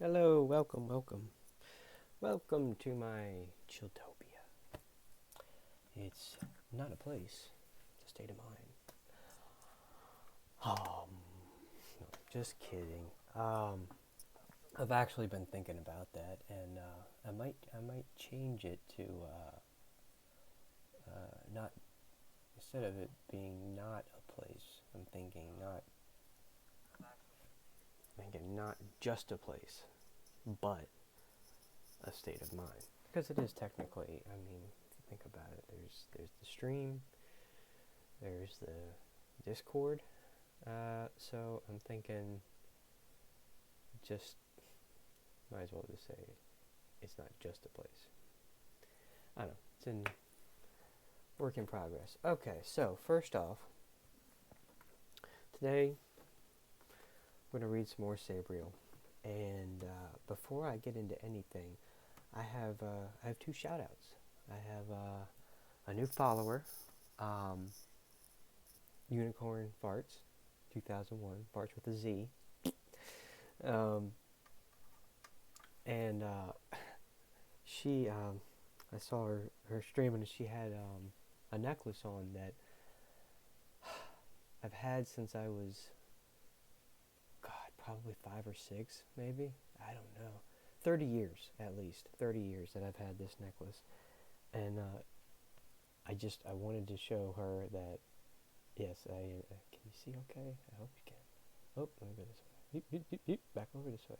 Hello, welcome to my Chilltopia. It's not a place, it's a state of mind. No, just kidding. I've actually been thinking about that, and I might change it to not instead of it being not a place. I'm thinking not just a place, but a state of mind, because it is technically. I mean, if you think about it, there's the stream, there's the Discord. So I'm thinking, just might as well just say it's not just a place. I don't know. It's in work in progress. Okay, so first off, today we're gonna read some more Sabriel, and before I get into anything, I have two shout outs. I have a new follower, um, Unicorn Farts, 2001, Farts with a Z. Um, and she, I saw her stream, and she had a necklace on that I've had since I was, God, probably 5 or 6, maybe. I don't know. 30 years, at least. 30 years that I've had this necklace. And I wanted to show her that, yes, can you see okay? I hope you can. Oh, let me go this way. Back over this way.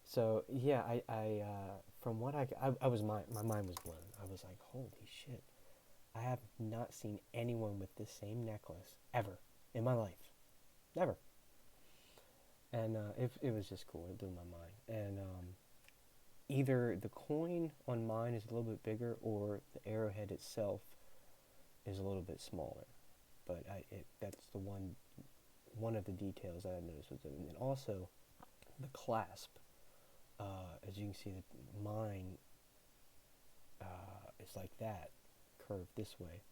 So yeah, from what I was my mind was blown. I was like, holy shit! I have not seen anyone with this same necklace ever in my life, never. And it was just cool. It blew my mind. And either the coin on mine is a little bit bigger, or the arrowhead itself is a little bit smaller. But that's the one of the details that I noticed was it. And then also the clasp. As you can see, that mine is like that, curved this way,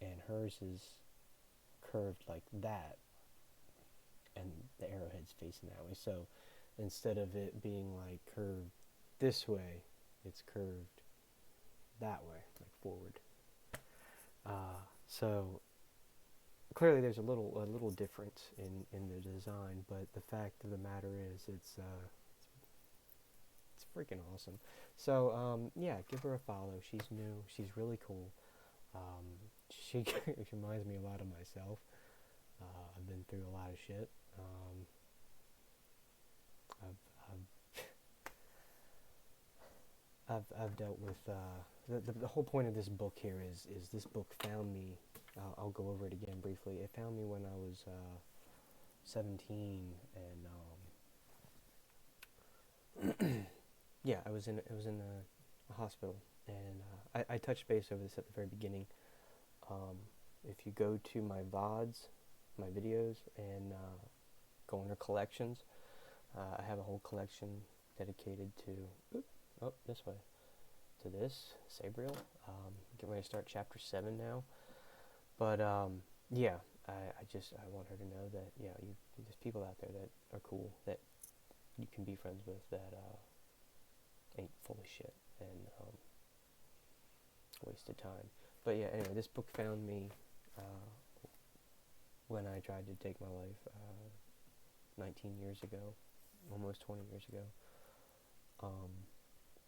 and hers is curved like that, and the arrowhead's facing that way. So instead of it being like curved this way, it's curved that way, like forward. So clearly there's a little difference in the design, but the fact of the matter is it's freaking awesome. So yeah, give her a follow. She's new. She's really cool. She reminds me a lot of myself. I've been through a lot of shit. I've dealt with the whole point of this book here is this book found me. I'll go over it again briefly. It found me when I was 17, and yeah, I was in a hospital, and I touched base over this at the very beginning. If you go to my VODs, my videos, and go under collections, I have a whole collection dedicated to, this way, to this, Sabriel. Getting ready to start chapter 7 now. But, yeah, I want her to know that, yeah, there's people out there that are cool, that you can be friends with, that ain't full of shit and wasted time. But yeah, anyway, this book found me when I tried to take my life 19 years ago, almost 20 years ago.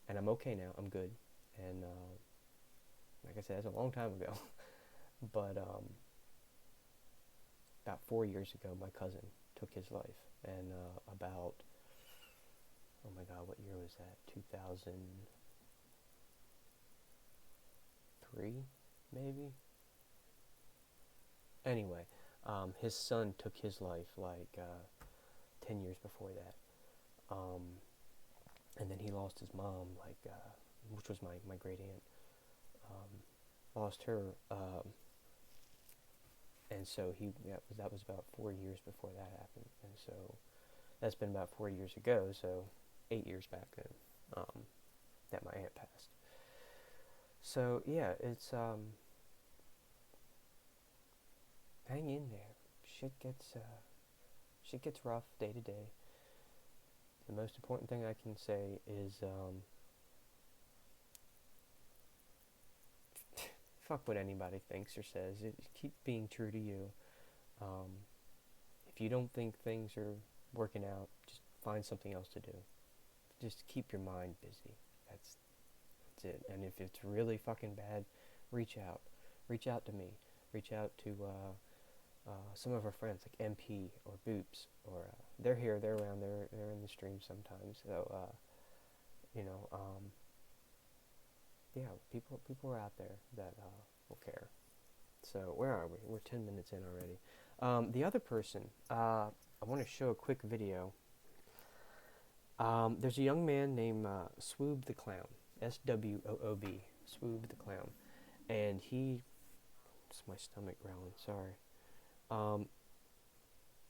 And I'm okay now. I'm good. And like I said, that's a long time ago. But about 4 years ago, my cousin took his life. And about, oh my God, what year was that? 2003, maybe? Anyway, his son took his life like 10 years before that. And then he lost his mom, like, which was my great aunt. Lost her, and so that was about 4 years before that happened. And so that's been about 4 years ago, so 8 years back then, that my aunt passed. So yeah, it's hang in there. Shit gets rough day to day. The most important thing I can say is, fuck what anybody thinks or says. Keep being true to you. If you don't think things are working out, just find something else to do. Just keep your mind busy. That's it. And if it's really fucking bad, reach out. Reach out to me. Reach out to some of our friends like MP or Boops, or they're here, they're around, they're in the stream sometimes. So yeah, people are out there that will care. So where are we? We're 10 minutes in already. The other person, I want to show a quick video. There's a young man named Swoob the Clown, SWOOB, Swoob the Clown, and it's my stomach growling, sorry.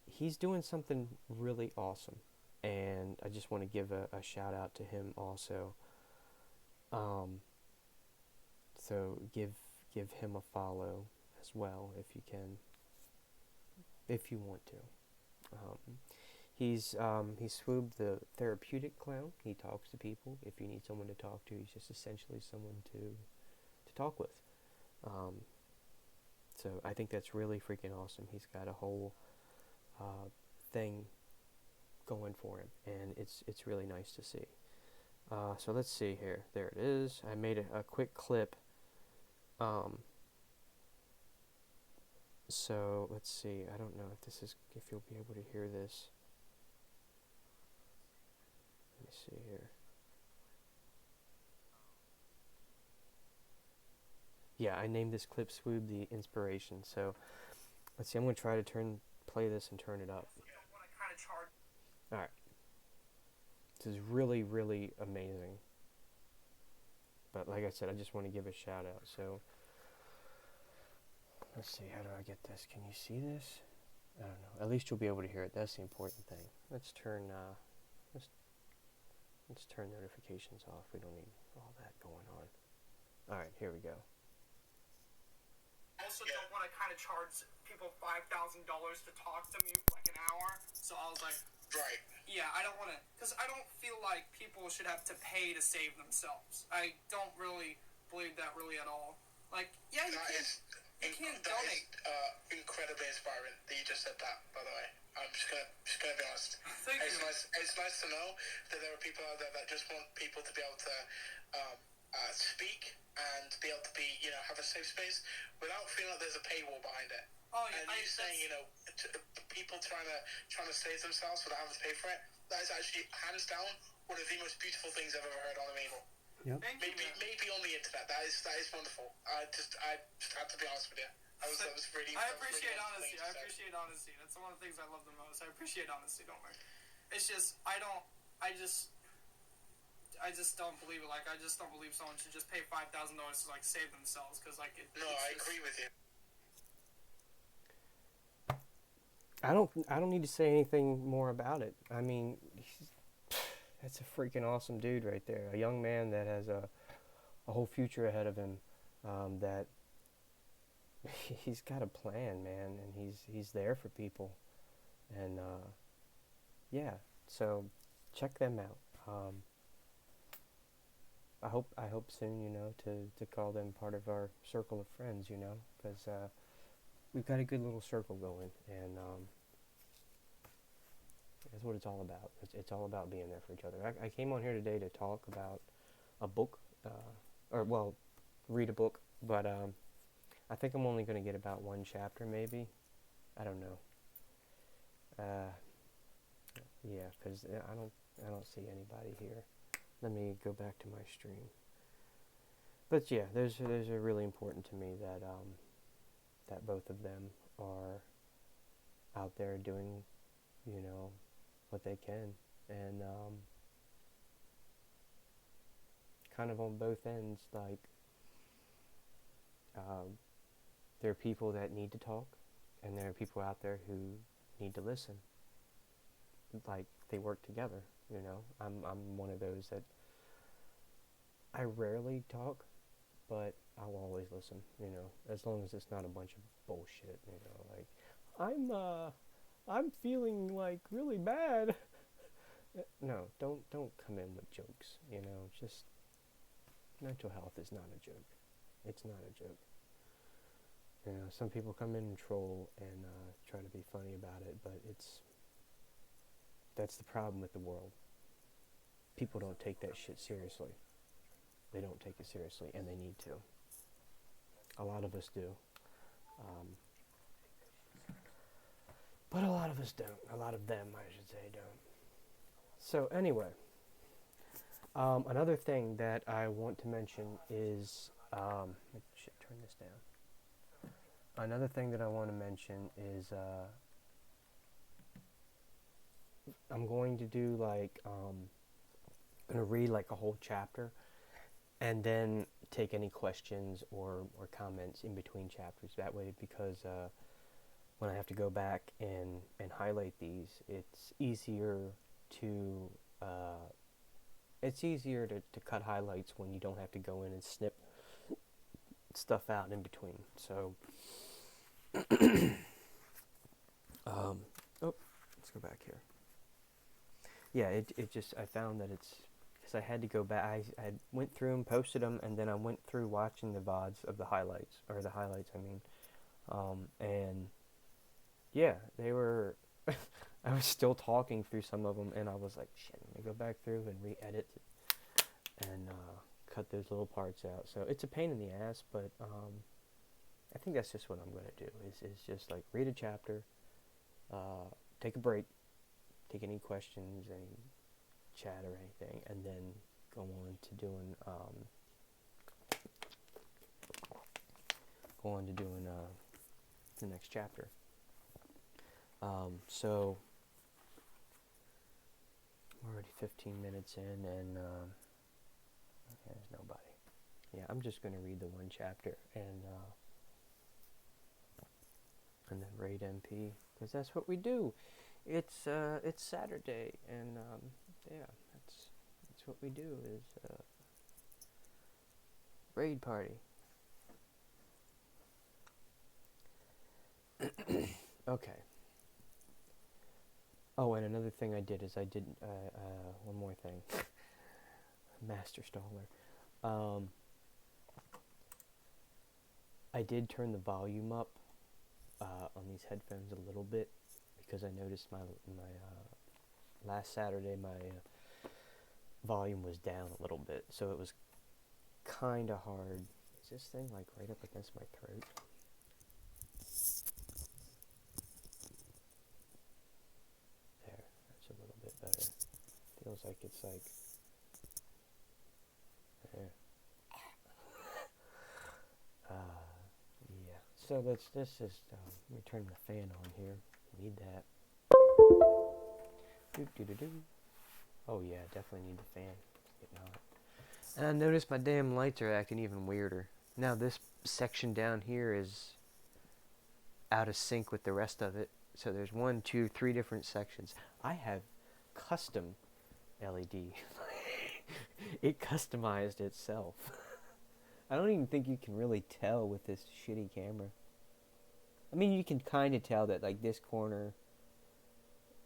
He's doing something really awesome, and I just want to give a shout out to him also. So give him a follow as well if you can, if you want to. He's Swoob the Therapeutic Clown. He talks to people. If you need someone to talk to, he's just essentially someone to talk with. So I think that's really freaking awesome. He's got a whole thing going for him, and it's really nice to see. So let's see here. There it is. I made a quick clip. So let's see. I don't know if you'll be able to hear this. Let me see here. Yeah, I named this clip Swoob the Inspiration. So let's see. I'm going to try to play this and turn it up. Alright. This is really, really amazing. But like I said, I just want to give a shout out. So let's see, how do I get this? Can you see this? I don't know. At least you'll be able to hear it. That's the important thing. Let's turn notifications off. We don't need all that going on. Alright, here we go. I also don't want to kind of charge people $5,000 to talk to me for like an hour. So I was like, right. Yeah, I don't want to, because I don't feel like people should have to pay to save themselves. I don't really believe that really at all. Like, yeah, you can't donate. That is incredibly inspiring that you just said that, by the way. I'm just gonna be honest. Thank you. It's nice to know that there are people out there that just want people to be able to speak and be able to be, have a safe space without feeling like there's a paywall behind it. Oh, yeah, and you saying, people trying to save themselves without having to pay for it, that is actually hands down one of the most beautiful things I've ever heard on Amiibo. Yep. Maybe on the internet. That is wonderful. I just had to be honest with you. I appreciate honesty. I appreciate honesty. That's one of the things I love the most. I appreciate honesty. Don't worry. It's just I just don't believe it. Like, I just don't believe someone should just pay $5,000 to like save themselves, because like it. No, I agree with you. I don't need to say anything more about it. I mean, that's a freaking awesome dude right there. A young man that has a whole future ahead of him. That he's got a plan, man, and he's there for people. And yeah, so check them out. I hope soon, to call them part of our circle of friends, because we've got a good little circle going, and that's what it's all about. It's all about being there for each other. I came on here today to talk about a book, read a book, but I think I'm only going to get about one chapter, maybe. I don't know. Yeah, because I don't see anybody here. Let me go back to my stream. But yeah, those are really important to me that that both of them are out there doing, what they can, and kind of on both ends, like there are people that need to talk, and there are people out there who need to listen. Like, they work together, I'm one of those that I rarely talk, but I'll always listen, as long as it's not a bunch of bullshit, like, I'm feeling like really bad, No, don't come in with jokes. You know, just mental health is not a joke. It's not a joke. You know, some people come in and troll and try to be funny about it, but that's the problem with the world. People don't take that shit seriously. They don't take it seriously, and they need to. A lot of us do. But a lot of us don't. A lot of them, I should say, don't. So anyway, another thing that I want to mention is, turn this down. Another thing that I want to mention is, I'm going to do I'm going to read like a whole chapter, and then take any questions or comments in between chapters. That way, because when I have to go back and highlight these, it's easier to cut highlights when you don't have to go in and snip stuff out in between. So, let's go back here. Yeah, it just, I found that it's, because I had to go back, I went through and posted them, and then I went through watching the VODs of the highlights, and yeah, they were, I was still talking through some of them, and I was like, shit, let me go back through and re-edit and cut those little parts out. So it's a pain in the ass, but I think that's just what I'm going to do, is just like read a chapter, take a break, take any questions, any chat or anything, and then go on to doing the next chapter. So we're already 15 minutes in, and there's nobody. Yeah, I'm just going to read the one chapter and then raid MP, because that's what we do. It's Saturday, and yeah, that's what we do, is raid party. Okay. Oh, and another thing I did is one more thing. Master Staller. I did turn the volume up on these headphones a little bit, because I noticed my last Saturday my volume was down a little bit, so it was kind of hard. Is this thing like right up against my throat? There, that's a little bit better. Feels like it's like there. Yeah. So this is let me turn the fan on here. Need that. Doo-doo-doo-doo. Oh yeah, definitely need the fan. Getting hot. And I noticed my damn lights are acting even weirder. Now this section down here is out of sync with the rest of it. So there's 1, 2, 3 different sections. I have custom LED. It customized itself. I don't even think you can really tell with this shitty camera. I mean, you can kind of tell that like this corner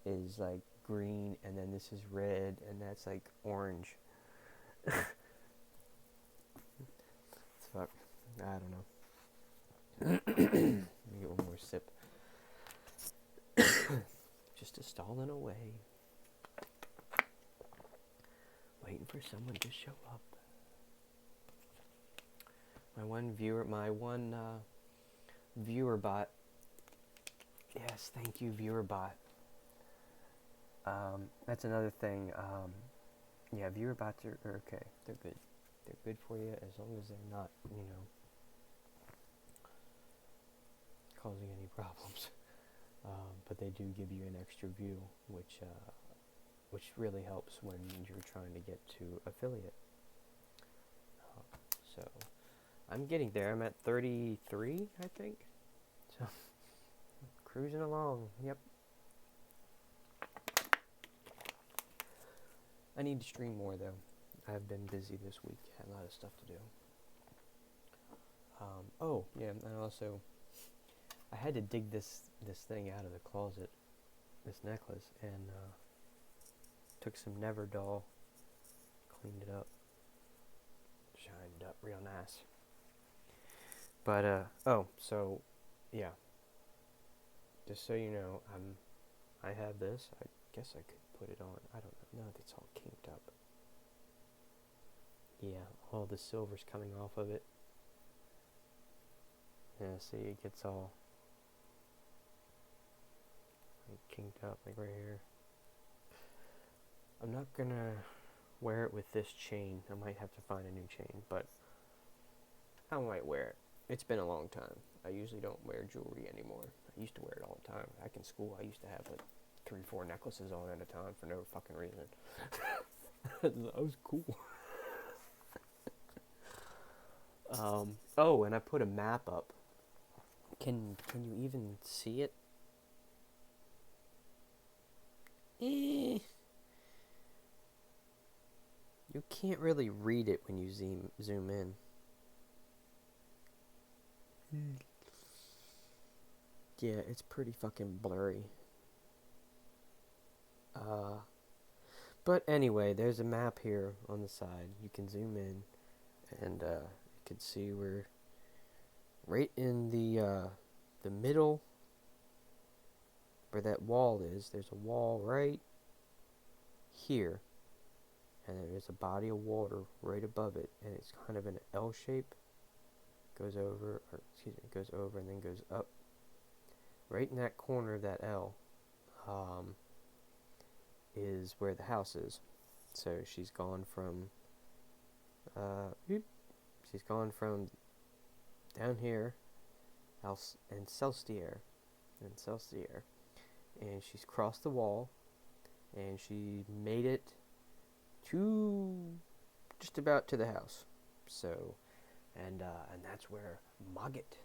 is like green, and then this is red, and that's like orange. Fuck. I don't know. Let me get one more sip. Just a stalling away. Waiting for someone to show up. My one viewer bot. Yes, thank you, viewer bot. That's another thing. Yeah, viewer bots are okay. They're good. They're good for you as long as they're not, causing any problems. But they do give you an extra view, which really helps when you're trying to get to affiliate. So I'm getting there. I'm at 33, I think. So cruising along. Yep. I need to stream more though. I've been busy this week. Had a lot of stuff to do. Oh yeah, and also I had to dig this thing out of the closet, this necklace, and Took some Neverdoll, cleaned it up, shined it up real nice. But so yeah. Just so you know, I have this. I guess I could put it on. I don't know. No, it's all kinked up. Yeah, all the silver's coming off of it. Yeah, see, it gets all like kinked up, like right here. I'm not gonna wear it with this chain. I might have to find a new chain, but I might wear it. It's been a long time. I usually don't wear jewelry anymore. I used to wear it all the time. Back in school, I used to have like 3-4 necklaces on at a time for no fucking reason. That was cool. Oh, and I put a map up. Can you even see it? You can't really read it when you zoom in. Yeah, it's pretty fucking blurry. But anyway, there's a map here on the side. You can zoom in, and you can see we're right in the middle where that wall is. There's a wall right here, and there's a body of water right above it, and it's kind of in an L shape. Goes over and then goes up. Right in that corner of that L, is where the house is. So she's gone from down here, and Celstier, and she's crossed the wall, and she made it to just about to the house. So, and that's where Mogget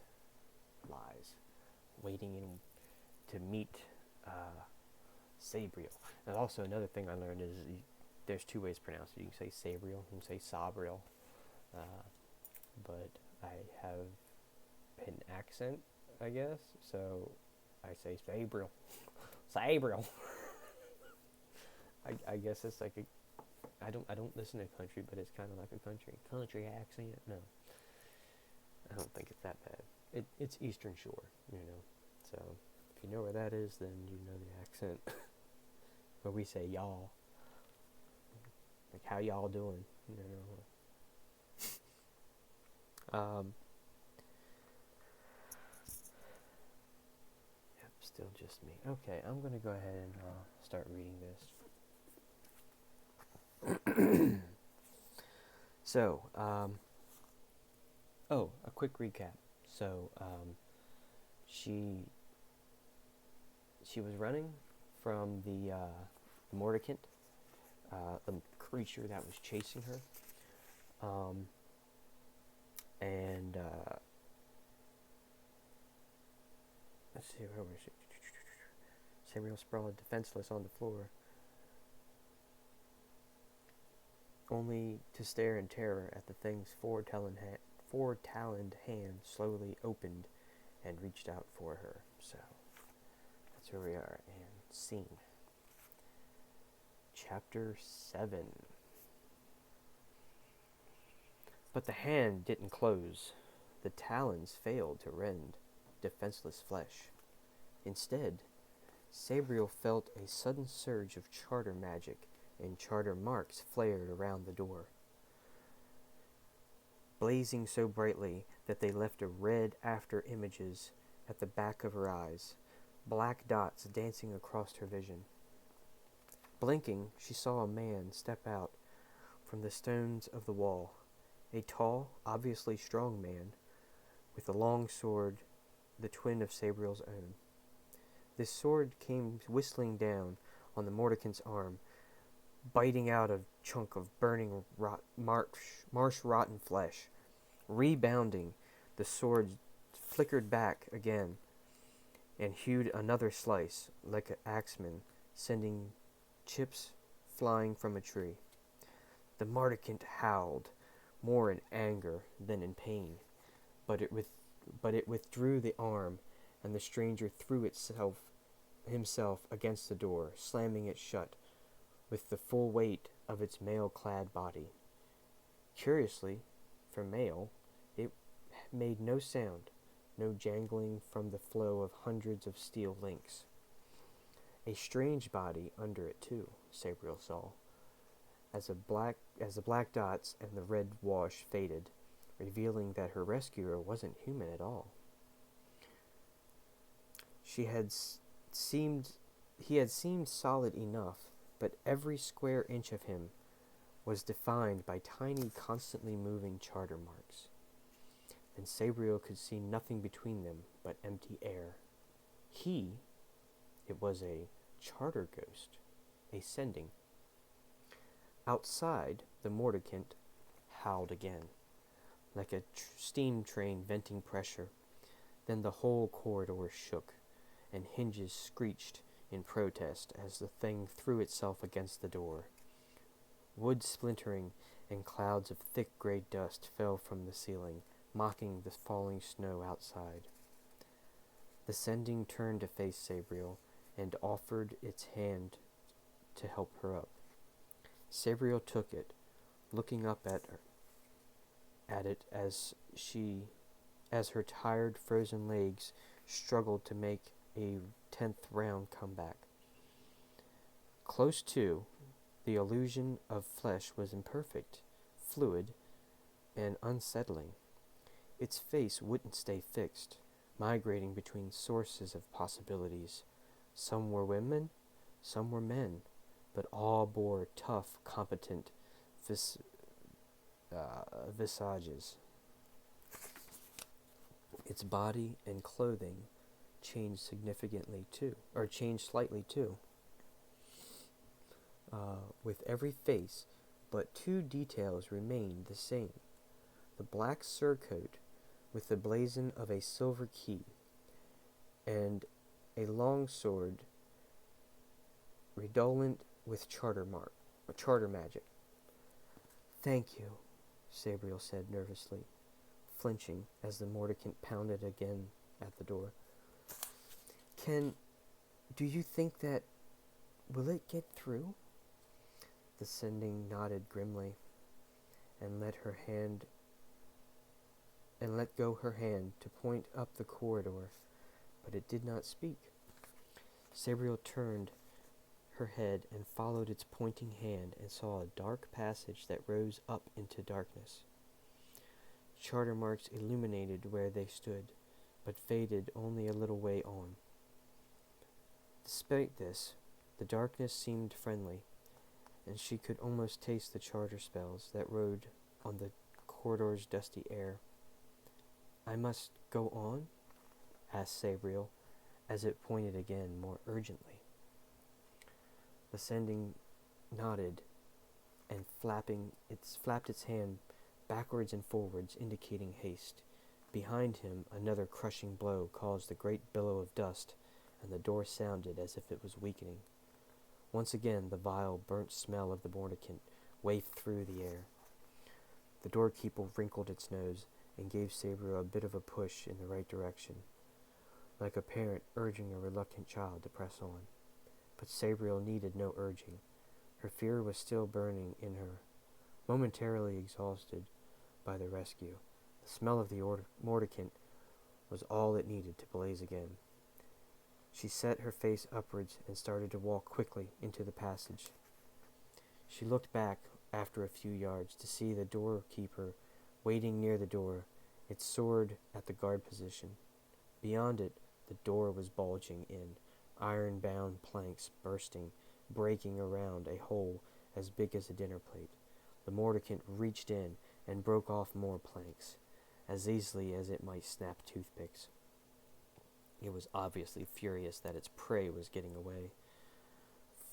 lies, waiting to meet Sabriel. And also another thing I learned is there's two ways to pronounce it. You can say Sabriel, you can say Sabriel, but I have an accent, I guess, so I say Sabriel. Sabriel. I guess it's like I don't listen to country, but it's kind of like a country accent. No, I don't think it's that bad. It's Eastern Shore, you know. So if you know where that is, then you know the accent. Where we say y'all, like how y'all doing, you know. Yep, still just me. Okay, I'm gonna go ahead and start reading this. So, a quick recap. So, she was running from the Mordicant, the creature that was chasing her, and let's see, where was she? Sabriel sprawled defenseless on the floor, only to stare in terror at the thing's four-taloned hand slowly opened and reached out for her. So that's where we are. And scene. Chapter 7. But the hand didn't close. The talons failed to rend defenseless flesh. Instead, Sabriel felt a sudden surge of charter magic, and charter marks flared around the door, blazing so brightly that they left a red after images at the back of her eyes, black dots dancing across her vision. Blinking, she saw a man step out from the stones of the wall, a tall, obviously strong man, with a long sword, the twin of Sabriel's own. This sword came whistling down on the Mordicant's arm, biting out a chunk of burning marsh-rotten flesh. Rebounding, the sword flickered back again and hewed another slice, like an axeman, sending chips flying from a tree. The Mordicant howled, more in anger than in pain, but it withdrew the arm, and the stranger threw himself against the door, slamming it shut with the full weight of its mail-clad body. Curiously, for mail, it made no sound, no jangling from the flow of hundreds of steel links. A strange body under it, too, Sabriel saw, as the black dots and the red wash faded, revealing that her rescuer wasn't human at all. He had seemed solid enough, but every square inch of him was defined by tiny, constantly moving charter marks, and Sabriel could see nothing between them but empty air. It was a charter ghost, a sending. Outside, the mordicant howled again, like a steam train venting pressure. Then the whole corridor shook, and hinges screeched in protest as the thing threw itself against the door. Wood splintering and clouds of thick gray dust fell from the ceiling, mocking the falling snow outside. The sending turned to face Sabriel and offered its hand to help her up. Sabriel took it, looking up at it as her tired, frozen legs struggled to make a 10th round comeback. Close to, the illusion of flesh was imperfect, fluid, and unsettling. Its face wouldn't stay fixed, migrating between sources of possibilities. Some were women, some were men, but all bore tough, competent visages. Its body and clothing changed slightly too. With every face, but two details remained the same. The black surcoat with the blazon of a silver key, and a long sword redolent with charter magic. "Thank you," Sabriel said nervously, flinching as the mordicant pounded again at the door. Do you think that, will it get through?" The sending nodded grimly, and let go her hand to point up the corridor, but it did not speak. Sabriel turned her head and followed its pointing hand and saw a dark passage that rose up into darkness. Charter marks illuminated where they stood, but faded only a little way on. Despite this, the darkness seemed friendly, and she could almost taste the charter spells that rode on the corridor's dusty air. "I must go on?" asked Sabriel, as it pointed again more urgently. The sending nodded and flapped its hand backwards and forwards, indicating haste. Behind him, another crushing blow caused a great billow of dust, and the door sounded as if it was weakening. Once again, the vile, burnt smell of the mordicant wafted through the air. The doorkeeper wrinkled its nose and gave Sabriel a bit of a push in the right direction, like a parent urging a reluctant child to press on. But Sabriel needed no urging. Her fear was still burning in her, momentarily exhausted by the rescue. The smell of the mordicant was all it needed to blaze again. She set her face upwards and started to walk quickly into the passage. She looked back after a few yards to see the doorkeeper waiting near the door, its sword at the guard position. Beyond it, the door was bulging in, iron-bound planks bursting, breaking around a hole as big as a dinner plate. The mordicant reached in and broke off more planks, as easily as it might snap toothpicks. It was obviously furious that its prey was getting away,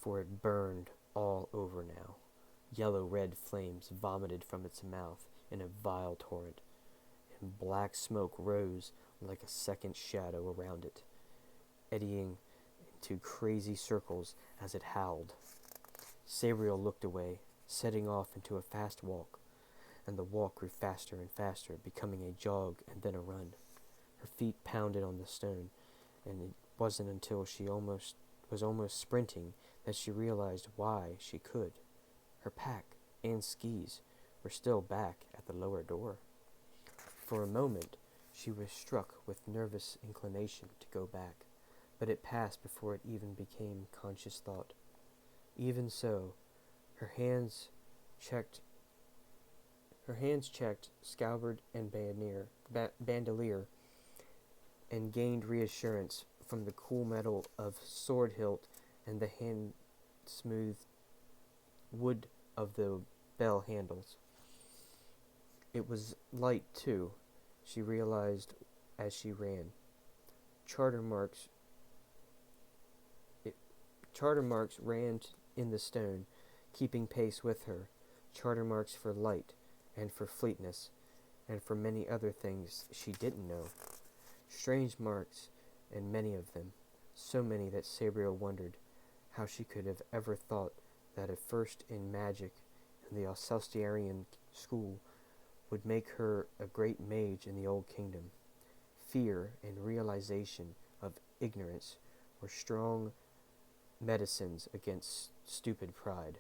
for it burned all over now. Yellow-red flames vomited from its mouth in a vile torrent, and black smoke rose like a second shadow around it, eddying into crazy circles as it howled. Sabriel looked away, setting off into a fast walk, and the walk grew faster and faster, becoming a jog and then a run. Her feet pounded on the stone, and it wasn't until she was almost sprinting that she realized why she could. Her pack and skis were still back at the lower door. For a moment, she was struck with nervous inclination to go back, but it passed before it even became conscious thought. Even so, her hands checked scabbard and bandolier, and gained reassurance from the cool metal of sword hilt and the hand-smoothed wood of the bell handles. It was light, too, she realized as she ran. Charter marks ran in the stone, keeping pace with her. Charter marks for light, and for fleetness, and for many other things she didn't know. Strange marks, and many of them. So many that Sabriel wondered how she could have ever thought that a first in magic in the Alcestiarian school would make her a great mage in the Old Kingdom. Fear and realization of ignorance were strong medicines against stupid pride.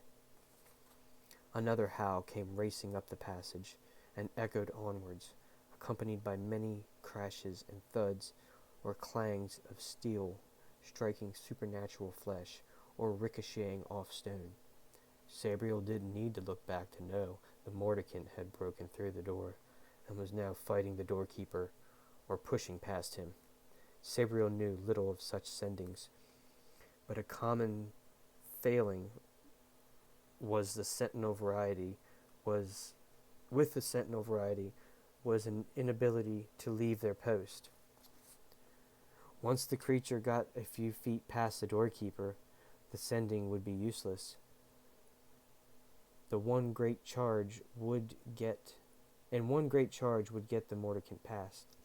Another howl came racing up the passage and echoed onwards, accompanied by many crashes and thuds or clangs of steel striking supernatural flesh or ricocheting off stone. Sabriel didn't need to look back to know the Mordicant had broken through the door and was now fighting the doorkeeper or pushing past him. Sabriel knew little of such sendings, but a common failing was the sentinel variety was an inability to leave their post. Once the creature got a few feet past the doorkeeper, the sending would be useless. One great charge would get the Mordicant past.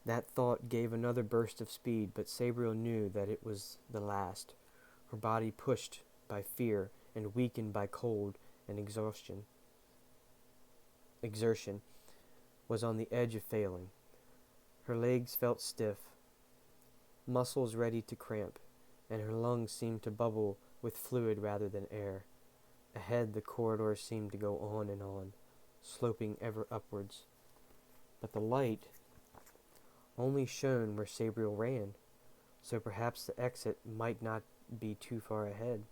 That thought gave another burst of speed, but Sabriel knew that it was the last. Her body, pushed by fear and weakened by cold and exertion, was on the edge of failing. Her legs felt stiff, muscles ready to cramp, and her lungs seemed to bubble with fluid rather than air. Ahead, the corridor seemed to go on, sloping ever upwards. But the light only shone where Sabriel ran, so perhaps the exit might not be too far ahead,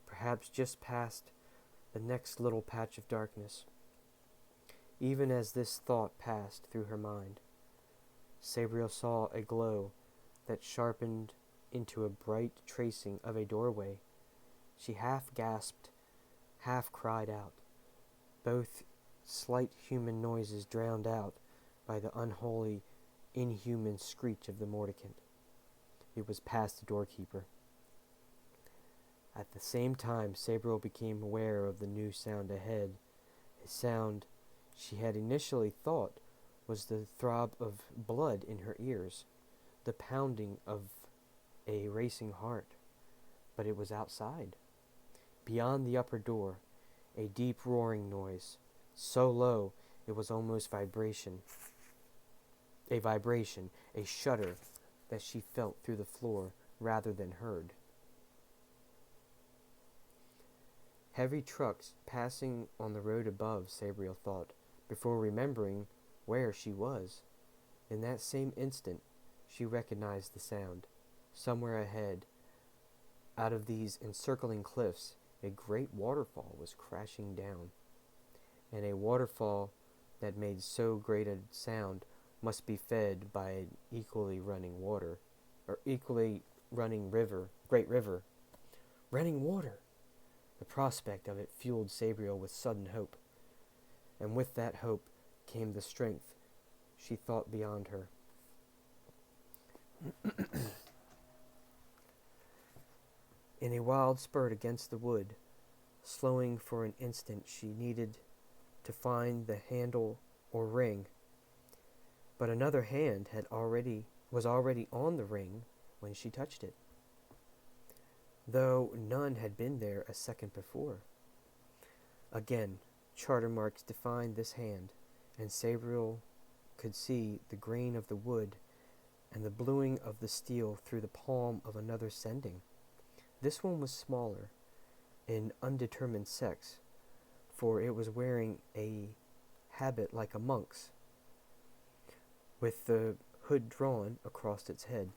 perhaps just past the next little patch of darkness. Even as this thought passed through her mind, Sabriel saw a glow that sharpened into a bright tracing of a doorway. She half gasped, half cried out, both slight human noises drowned out by the unholy, inhuman screech of the Mordicant. It was past the doorkeeper. At the same time, Sabriel became aware of the new sound ahead, a sound she had initially thought was the throb of blood in her ears, the pounding of a racing heart. But it was outside. Beyond the upper door, a deep roaring noise, so low it was almost vibration, a shudder that she felt through the floor rather than heard. Heavy trucks passing on the road above, Sabriel thought, before remembering where she was. In that same instant, she recognized the sound. Somewhere ahead, out of these encircling cliffs, a great waterfall was crashing down. And a waterfall that made so great a sound must be fed by an equally running great river. Running water! The prospect of it fueled Sabriel with sudden hope, and with that hope came the strength she thought beyond her. In a wild spurt against the wood, slowing for an instant, she needed to find the handle or ring, but another hand was already on the ring when she touched it, though none had been there a second before. Again, charter marks defined this hand, and Sabriel could see the grain of the wood and the bluing of the steel through the palm of another sending. This one was smaller, in undetermined sex, for it was wearing a habit like a monk's, with the hood drawn across its head.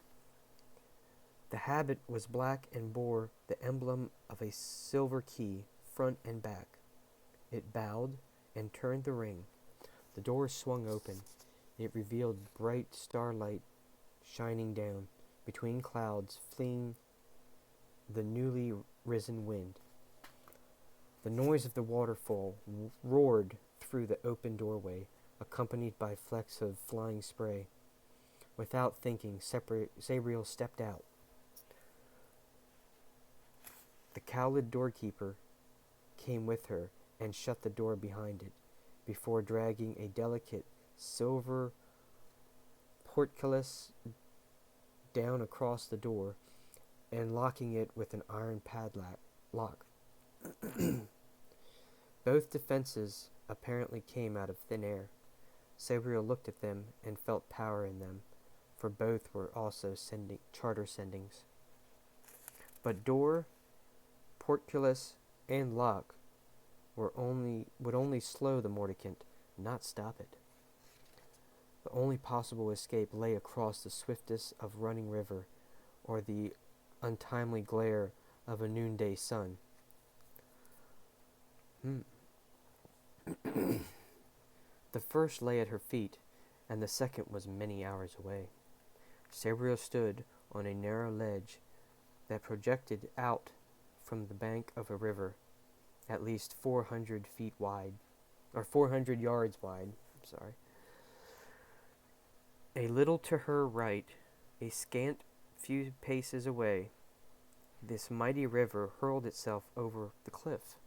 The habit was black and bore the emblem of a silver key, front and back. It bowed and turned the ring. The door swung open. It revealed bright starlight shining down between clouds, fleeing the newly risen wind. The noise of the waterfall roared through the open doorway, accompanied by flecks of flying spray. Without thinking, Sabriel stepped out. The cowled doorkeeper came with her and shut the door behind it, before dragging a delicate silver portcullis down across the door and locking it with an iron padlock. Both defenses apparently came out of thin air. Sabriel looked at them and felt power in them, for both were also charter sendings. But door, portcullis, and lock would only slow the mordicant, not stop it. The only possible escape lay across the swiftest of running river, or the untimely glare of a noonday sun. The first lay at her feet, and the second was many hours away. Sabriel stood on a narrow ledge that projected out from the bank of a river, at least 400 feet wide, or 400 yards wide. A little to her right, a scant few paces away, this mighty river hurled itself over the cliff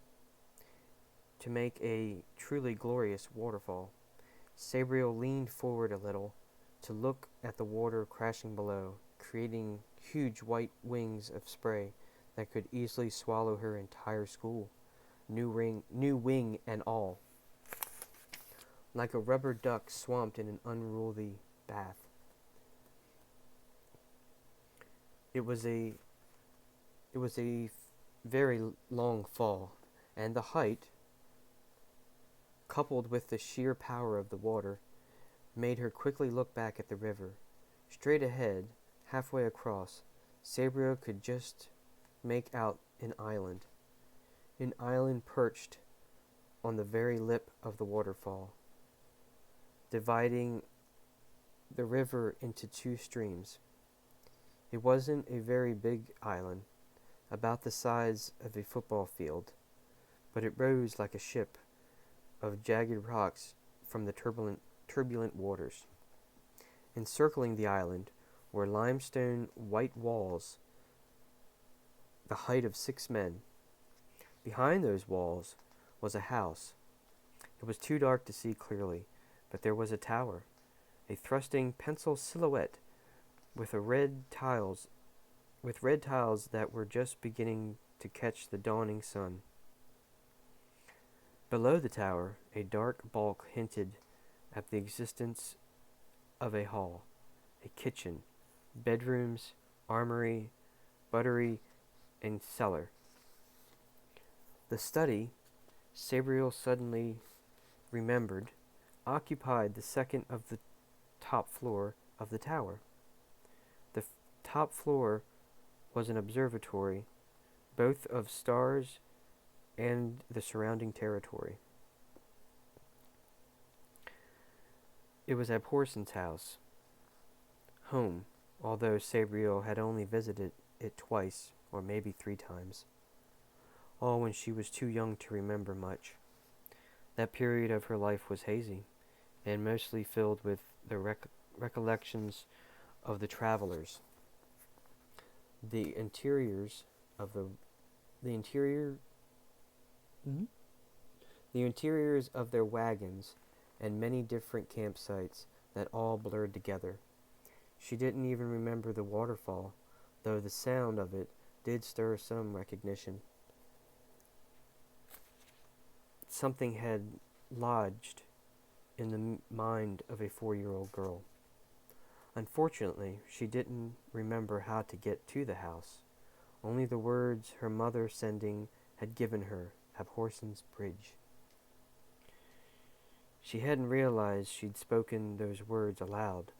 to make a truly glorious waterfall. Sabriel leaned forward a little to look at the water crashing below, creating huge white wings of spray that could easily swallow her entire school, new wing and all, like a rubber duck swamped in an unruly bath. It was a very long fall, and the height, coupled with the sheer power of the water, made her quickly look back at the river. Straight ahead, halfway across, Sabriel could just make out an island perched on the very lip of the waterfall, dividing the river into two streams. It wasn't a very big island, about the size of a football field, but it rose like a ship of jagged rocks from the turbulent waters. Encircling the island were limestone white walls, the height of 6 men. Behind those walls was a house. It was too dark to see clearly, but there was a tower, a thrusting pencil silhouette with red tiles that were just beginning to catch the dawning sun. Below the tower, a dark bulk hinted at the existence of a hall, a kitchen, bedrooms, armory, buttery, and cellar. The study, Sabriel suddenly remembered, occupied the second of the top floor of the tower. The top floor was an observatory, both of stars and the surrounding territory. It was a Porson's house, home, although Sabriel had only visited it twice, or maybe 3 times, all when she was too young to remember much. That period of her life was hazy, and mostly filled with the recollections of the travelers. The interiors of their wagons and many different campsites that all blurred together. She didn't even remember the waterfall, though the sound of it did stir some recognition. something had lodged in the mind of a 4-year-old girl. Unfortunately, she didn't remember how to get to the house. Only the words her mother sending had given her, Abhorsen's Bridge. She hadn't realized she'd spoken those words aloud,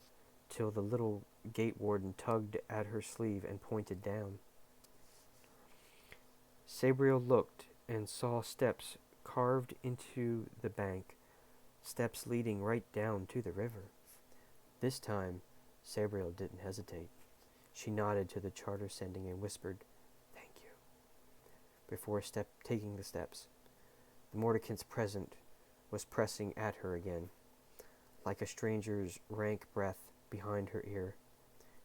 till the little gate warden tugged at her sleeve and pointed down. Sabriel looked and saw steps carved into the bank, steps leading right down to the river. This time, Sabriel didn't hesitate. She nodded to the charter sending and whispered, "Thank you," before taking the steps. The Mordicant's present was pressing at her again, like a stranger's rank breath behind her ear.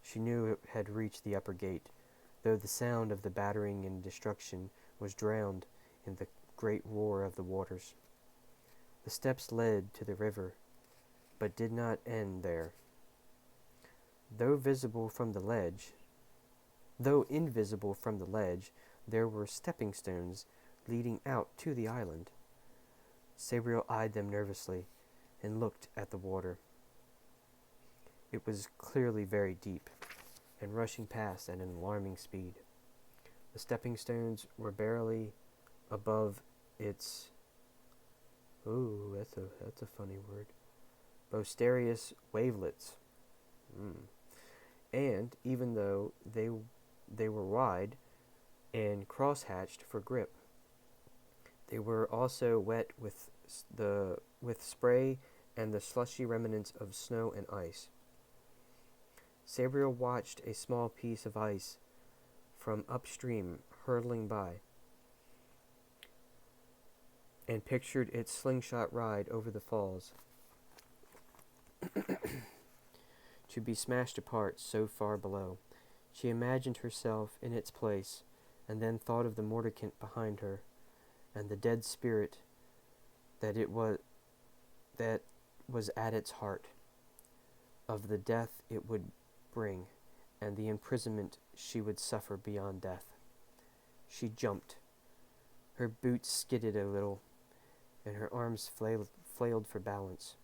She knew it had reached the upper gate, though the sound of the battering and destruction was drowned in the great roar of the waters. The steps led to the river, but did not end there. Though invisible from the ledge, there were stepping stones leading out to the island. Sabriel eyed them nervously and looked at the water. It was clearly very deep, and rushing past at an alarming speed. The stepping stones were barely above its that's a funny word. Boisterous wavelets. And even though they were wide and cross-hatched for grip, they were also wet with spray and the slushy remnants of snow and ice. Sabriel watched a small piece of ice from upstream hurtling by, and pictured its slingshot ride over the falls, to be smashed apart so far below. She imagined herself in its place, and then thought of the Mordicant behind her, and the dead spirit that was at its heart, of the death it would bring, and the imprisonment she would suffer beyond death. She jumped. Her boots skidded a little, and her arms flailed for balance.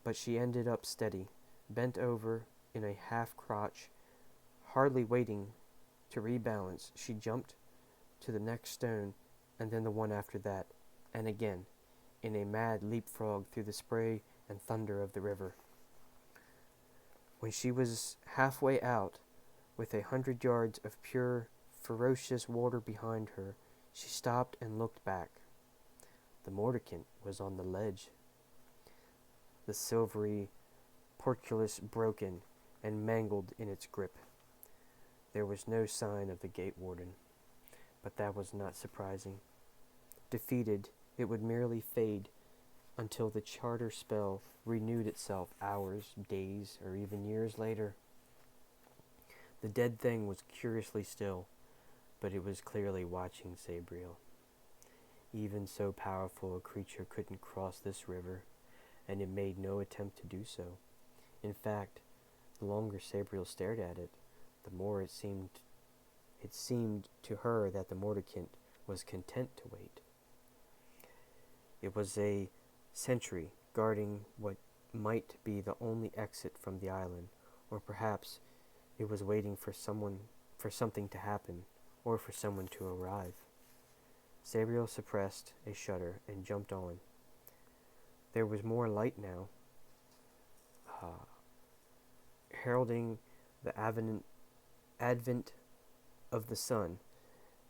But she ended up steady, bent over in a half-crotch, hardly waiting to rebalance. She jumped to the next stone, and then the one after that, and again, in a mad leapfrog through the spray and thunder of the river. When she was halfway out, with 100 yards of pure, ferocious water behind her, she stopped and looked back. The Mordicant was on the ledge, the silvery portcullis broken and mangled in its grip. There was no sign of the gate warden, but that was not surprising. Defeated, it would merely fade until the charter spell renewed itself hours, days, or even years later. The dead thing was curiously still, but it was clearly watching Sabriel. Even so powerful a creature couldn't cross this river, and it made no attempt to do so. In fact, the longer Sabriel stared at it, the more it seemed to her that the Mordicant was content to wait. It was a sentry guarding what might be the only exit from the island, or perhaps it was waiting for something to happen, or for someone to arrive. Sabriel suppressed a shudder and jumped on. There was more light now, heralding the advent of the sun,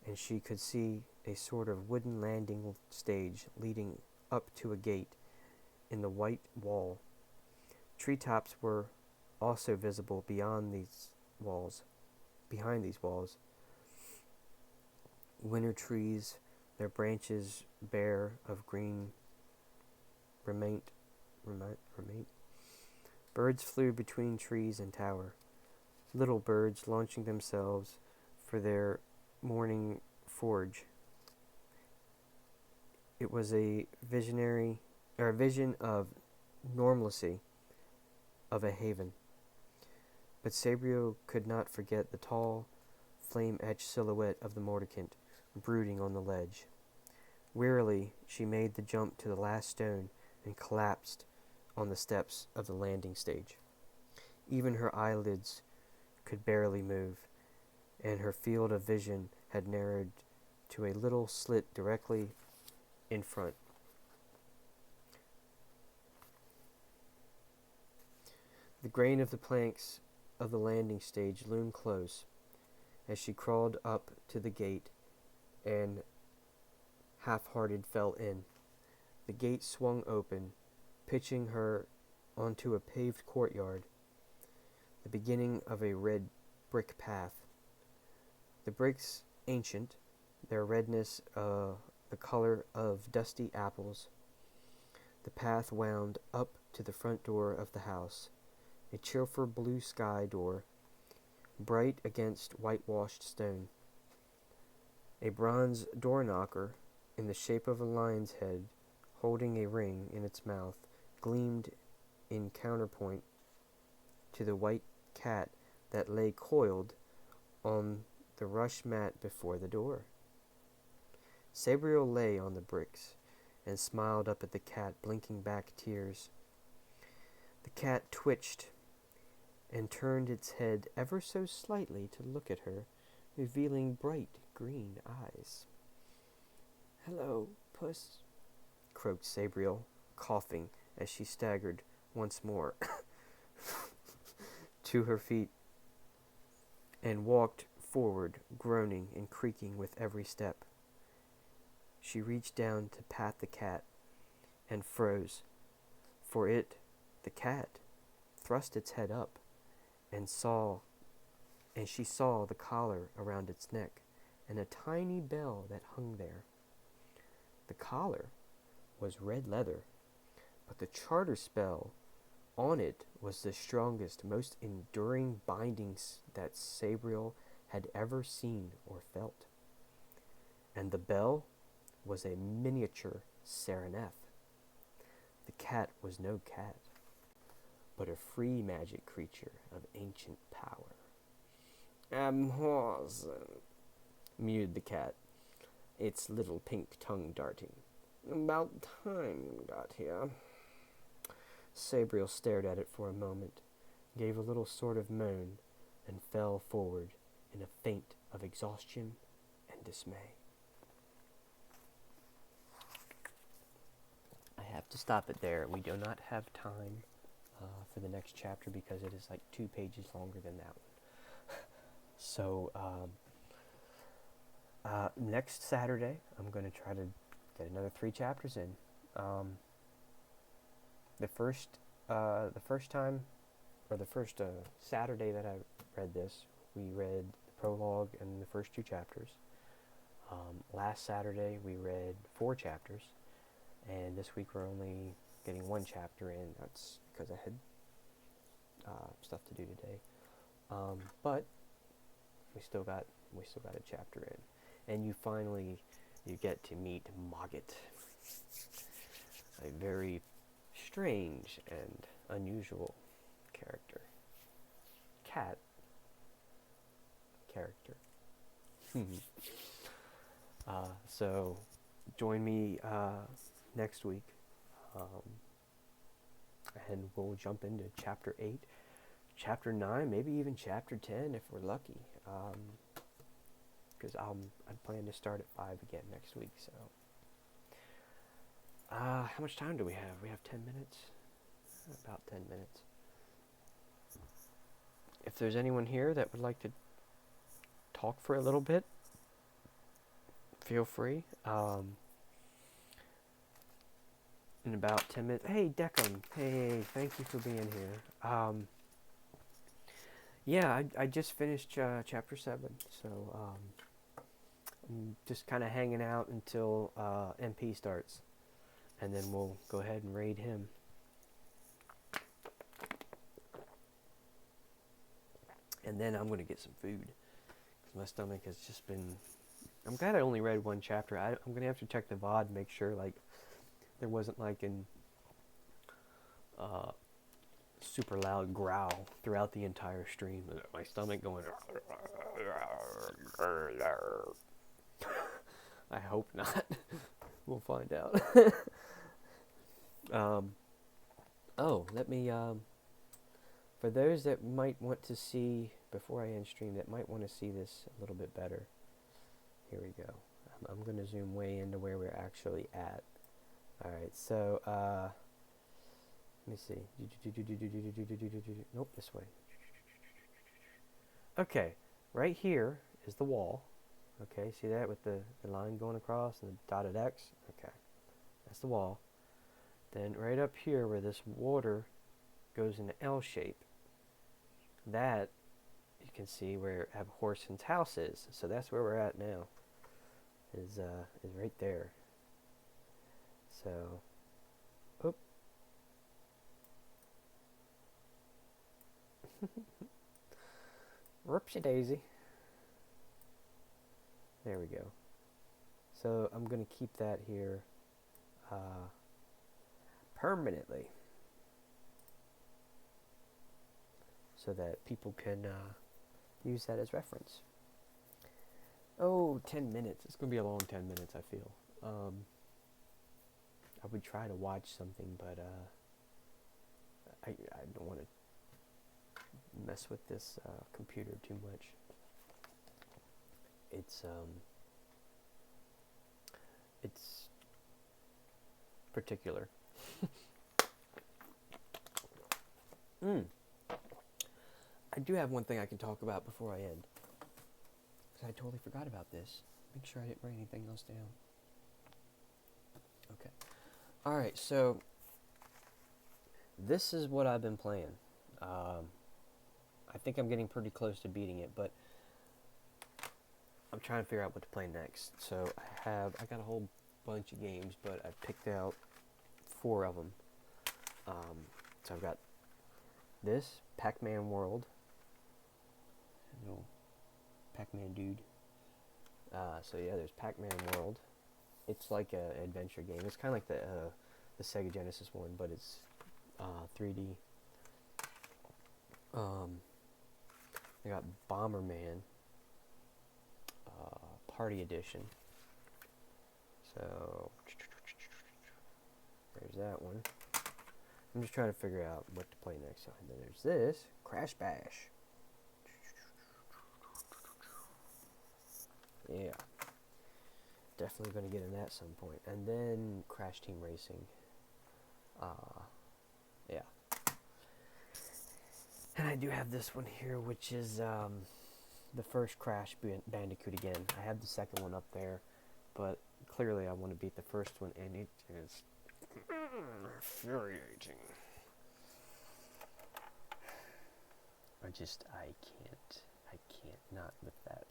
and she could see a sort of wooden landing stage leading up to a gate in the white wall. Treetops were also visible behind these walls. Winter trees, their branches bare of green remained. Birds flew between trees and tower, little birds launching themselves for their morning forage. It was a vision of normalcy, of a haven. But Sabriel could not forget the tall, flame-etched silhouette of the Mordicant brooding on the ledge. Wearily, she made the jump to the last stone and collapsed on the steps of the landing stage. Even her eyelids could barely move, and her field of vision had narrowed to a little slit directly in front. The grain of the planks of the landing stage loomed close as she crawled up to the gate and half-hearted fell in. The gate swung open, pitching her onto a paved courtyard, the beginning of a red brick path. The bricks ancient, their redness the color of dusty apples. The path wound up to the front door of the house, a cheerful blue sky door, bright against whitewashed stone. A bronze door knocker in the shape of a lion's head, holding a ring in its mouth, gleamed in counterpoint to the white cat that lay coiled on the rush mat before the door. Sabriel lay on the bricks and smiled up at the cat, blinking back tears. The cat twitched and turned its head ever so slightly to look at her, revealing bright green eyes. "Hello, puss," croaked Sabriel, coughing as she staggered once more to her feet and walked forward, groaning and creaking with every step. She reached down to pat the cat and froze, for it, the cat, thrust its head up and she saw the collar around its neck and a tiny bell that hung there. The collar was red leather, but the charter spell on it was the strongest, most enduring bindings that Sabriel had ever seen or felt. And the bell was a miniature Sereneth. The cat was no cat, but a free magic creature of ancient power. "Amhosen," mewed the cat, its little pink tongue darting. "About time you got here." Sabriel stared at it for a moment, gave a little sort of moan, and fell forward in a faint of exhaustion and dismay. I have to stop it there. We do not have time for the next chapter because it is like 2 pages longer than that one. So, next Saturday, I'm going to try to get another 3 chapters in. The first time, or the first Saturday that I read this, we read the prologue and the first 2 chapters. Last Saturday, we read 4 chapters, and this week we're only getting 1 chapter in. That's because I had stuff to do today. But we still got a chapter in, and you get to meet Mogget, a very strange and unusual character. Cat character. So join me next week, and we'll jump into chapter 8, chapter 9, maybe even chapter 10 if we're lucky, because I plan to start at 5 again next week. So how much time do we have? We have 10 minutes? About 10 minutes. If there's anyone here that would like to talk for a little bit, feel free. In about 10 minutes. Hey, Declan. Hey, thank you for being here. Yeah, I just finished chapter 7, so I'm just kind of hanging out until MP starts, and then we'll go ahead and raid him. And then I'm going to get some food, because my stomach has just been... I'm glad I only read 1 chapter. I'm going to have to check the VOD and make sure, like, there wasn't, like, an super loud growl throughout the entire stream. My stomach going... I hope not. We'll find out. Oh, let me, for those that might want to see, before I end stream, that might want to see this a little bit better. Here we go. I'm going to zoom way into where we're actually at. Alright, so, let me see. Nope, this way. Okay, right here is the wall. Okay, see that with the line going across and the dotted X? Okay, that's the wall. Then right up here where this water goes in an L shape, that you can see where Horson's house is. So that's where we're at now. Is right there. So, oop. Whoopsie daisy. There we go. So I'm going to keep that here permanently so that people can use that as reference. Oh, 10 minutes. It's going to be a long 10 minutes, I feel. I would try to watch something, but I don't want to mess with this computer too much. It's particular. I do have one thing I can talk about before I end, because I totally forgot about this. Make sure I didn't write anything else down. Okay. Alright, so this is what I've been playing. I think I'm getting pretty close to beating it, but I'm trying to figure out what to play next. So I got a whole bunch of games, but I picked out 4 of them. So I've got this, Pac-Man World. Little Pac-Man dude. So yeah, there's Pac-Man World. It's like an adventure game. It's kind of like the Sega Genesis one, but it's 3D. I got Bomberman Party Edition. So there's that one. I'm just trying to figure out what to play next. And then there's this, Crash Bash. Yeah. Definitely going to get in that at some point. And then Crash Team Racing. Yeah. And I do have this one here, which is the first Crash Bandicoot again. I have the second one up there, but clearly I want to beat the first one, and it is infuriating. I can't not with that.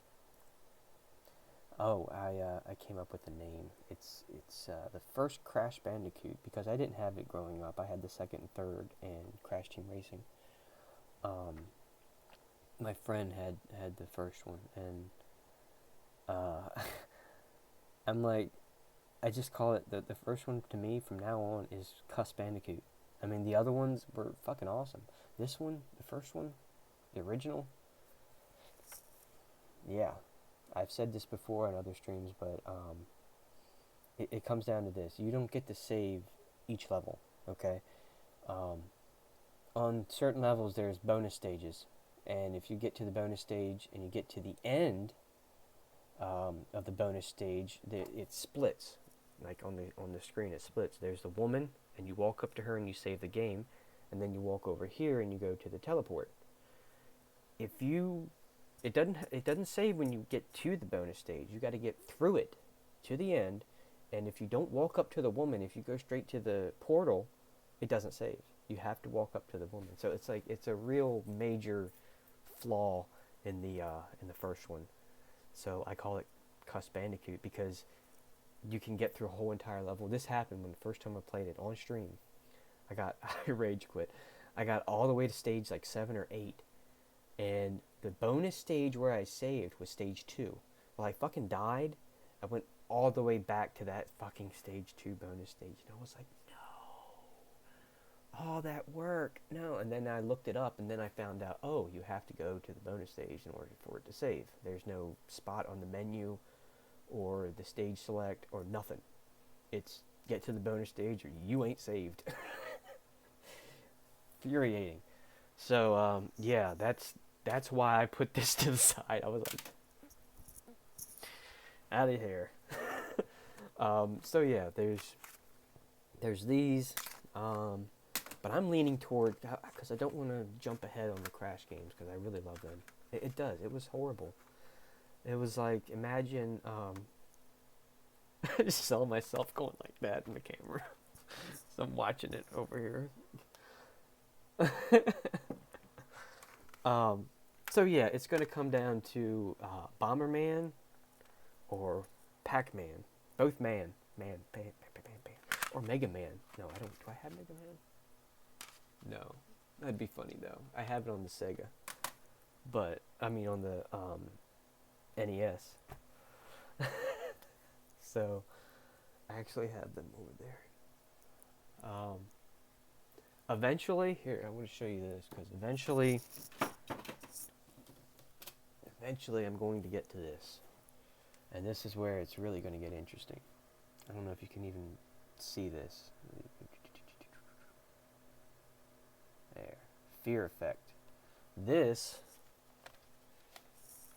Oh, I came up with a name. It's the first Crash Bandicoot, because I didn't have it growing up. I had the second and third and Crash Team Racing. My friend had the first one, and I'm like, I just call it the first one. To me, from now on, is Cuss Bandicoot. I mean, the other ones were fucking awesome. This one, the first one, the original, yeah. I've said this before on other streams, but it comes down to this. You don't get to save each level, okay? On certain levels, there's bonus stages. And if you get to the bonus stage and you get to the end of the bonus stage, it splits. Like on the screen, it splits. There's the woman, and you walk up to her and you save the game. And then you walk over here and you go to the teleport. It doesn't save when you get to the bonus stage. You got to get through it to the end, and if you don't walk up to the woman, if you go straight to the portal, it doesn't save. You have to walk up to the woman. So it's a real major flaw in the first one. So I call it Cuss Bandicoot, because you can get through a whole entire level. This happened when the first time I played it on stream. I rage quit. I got all the way to stage like 7 or 8. And the bonus stage where I saved was stage 2. Well, I fucking died. I went all the way back to that fucking stage 2 bonus stage. And I was like, no. All that work. No. And then I looked it up, and then I found out, oh, you have to go to the bonus stage in order for it to save. There's no spot on the menu or the stage select or nothing. it's get to the bonus stage or you ain't saved. Infuriating. So yeah, that's why I put this to the side. I was like, out of here. So yeah, there's these, but I'm leaning toward, because I don't want to jump ahead on the Crash games because I really love them. It does. It was horrible. It was like, imagine, I just saw myself going like that in the camera. So I'm watching it over here. So yeah, it's going to come down to Bomberman or Pac-Man. Both man. Or Mega Man. No, I don't. Do I have Mega Man? No. That'd be funny, though. I have it on the Sega. But, I mean, on the NES. So, I actually have them over there. Eventually, here, I want to show you this, because eventually I'm going to get to this. And this is where it's really going to get interesting. I don't know if you can even see this. There. Fear effect. This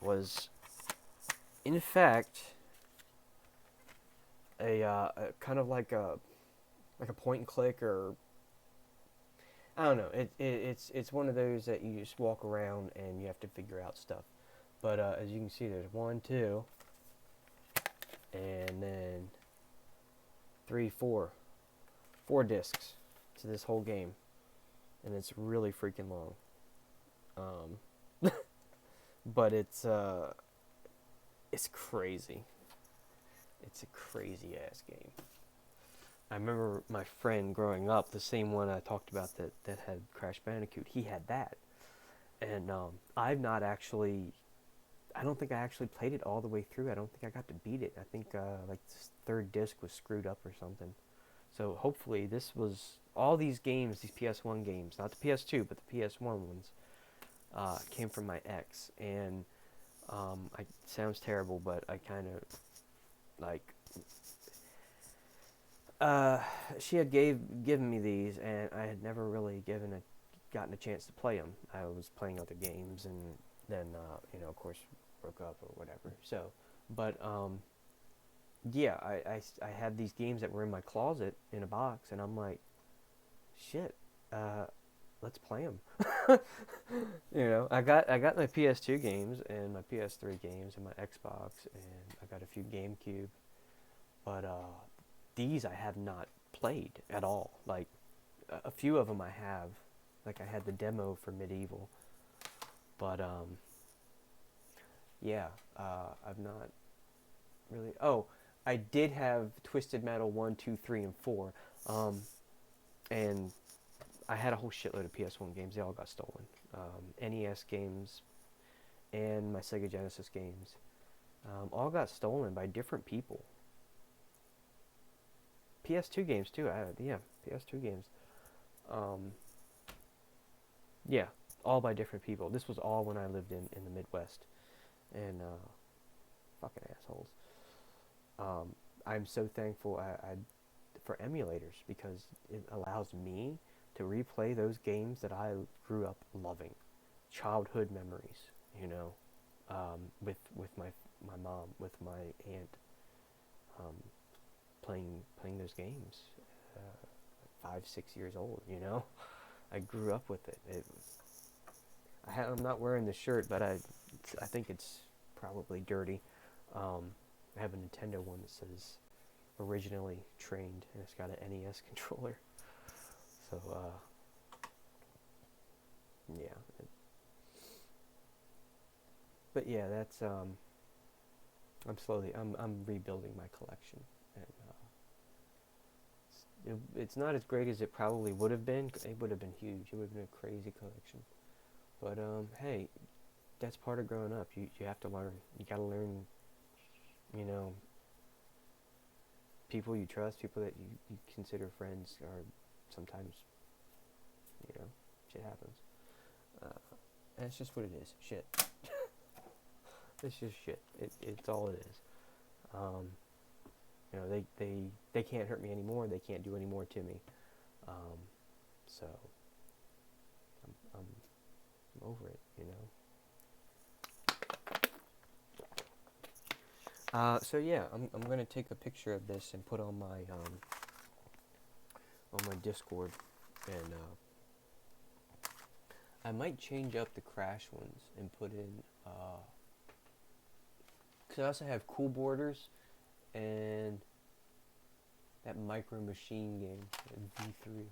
was, in fact, a kind of like a point and click, or I don't know. It's one of those that you just walk around and you have to figure out stuff. But as you can see, there's 1, 2, and then 3, 4 discs to this whole game, and it's really freaking long. But it's crazy. It's a crazy ass game. I remember my friend growing up, the same one I talked about that had Crash Bandicoot. He had that, and I've not actually. I don't think I actually played it all the way through. I don't think I got to beat it. I think like this third disc was screwed up or something. So hopefully this was all these games, these PS1 games, not the PS2, but the PS1 ones, came from my ex. And it sounds terrible, but I kind of like. She had given me these, and I had never really gotten a chance to play them. I was playing other games, and then of course, broke up or whatever. So, but yeah, I had these games that were in my closet in a box, and I'm like, shit, let's play them. I got my PS2 games and my PS3 games and my Xbox, and I got a few GameCube, but these I have not played at all. Like, a few of them I have. Like, I had the demo for Medieval. But, yeah, I've not really... Oh, I did have Twisted Metal 1, 2, 3, and 4. And I had a whole shitload of PS1 games. They all got stolen. NES games and my Sega Genesis games all got stolen by different people. PS2 games too. PS2 games. Yeah, all by different people. This was all when I lived in the Midwest, and fucking assholes. I'm so thankful for emulators, because it allows me to replay those games that I grew up loving, childhood memories. With my mom, with my aunt. Playing those games, 5, 6 years old. I grew up with it. I'm not wearing the shirt, but I think it's probably dirty. I have a Nintendo one that says originally trained, and it's got an NES controller. So yeah. But yeah, that's I'm rebuilding my collection. And it's not as great as it probably would have been. It would have been huge. It would have been a crazy collection. But hey, that's part of growing up. You have to learn. You got to learn. People you trust, people that you consider friends, are sometimes, shit happens. And it's just what it is. Shit. It's just shit. It's all it is. You know, they can't hurt me anymore. They can't do any more to me. So I'm over it, you know. So yeah, I'm gonna take a picture of this and put on my Discord, and I might change up the crash ones and put in because I also have Cool Borders and that Micro Machine game in V3.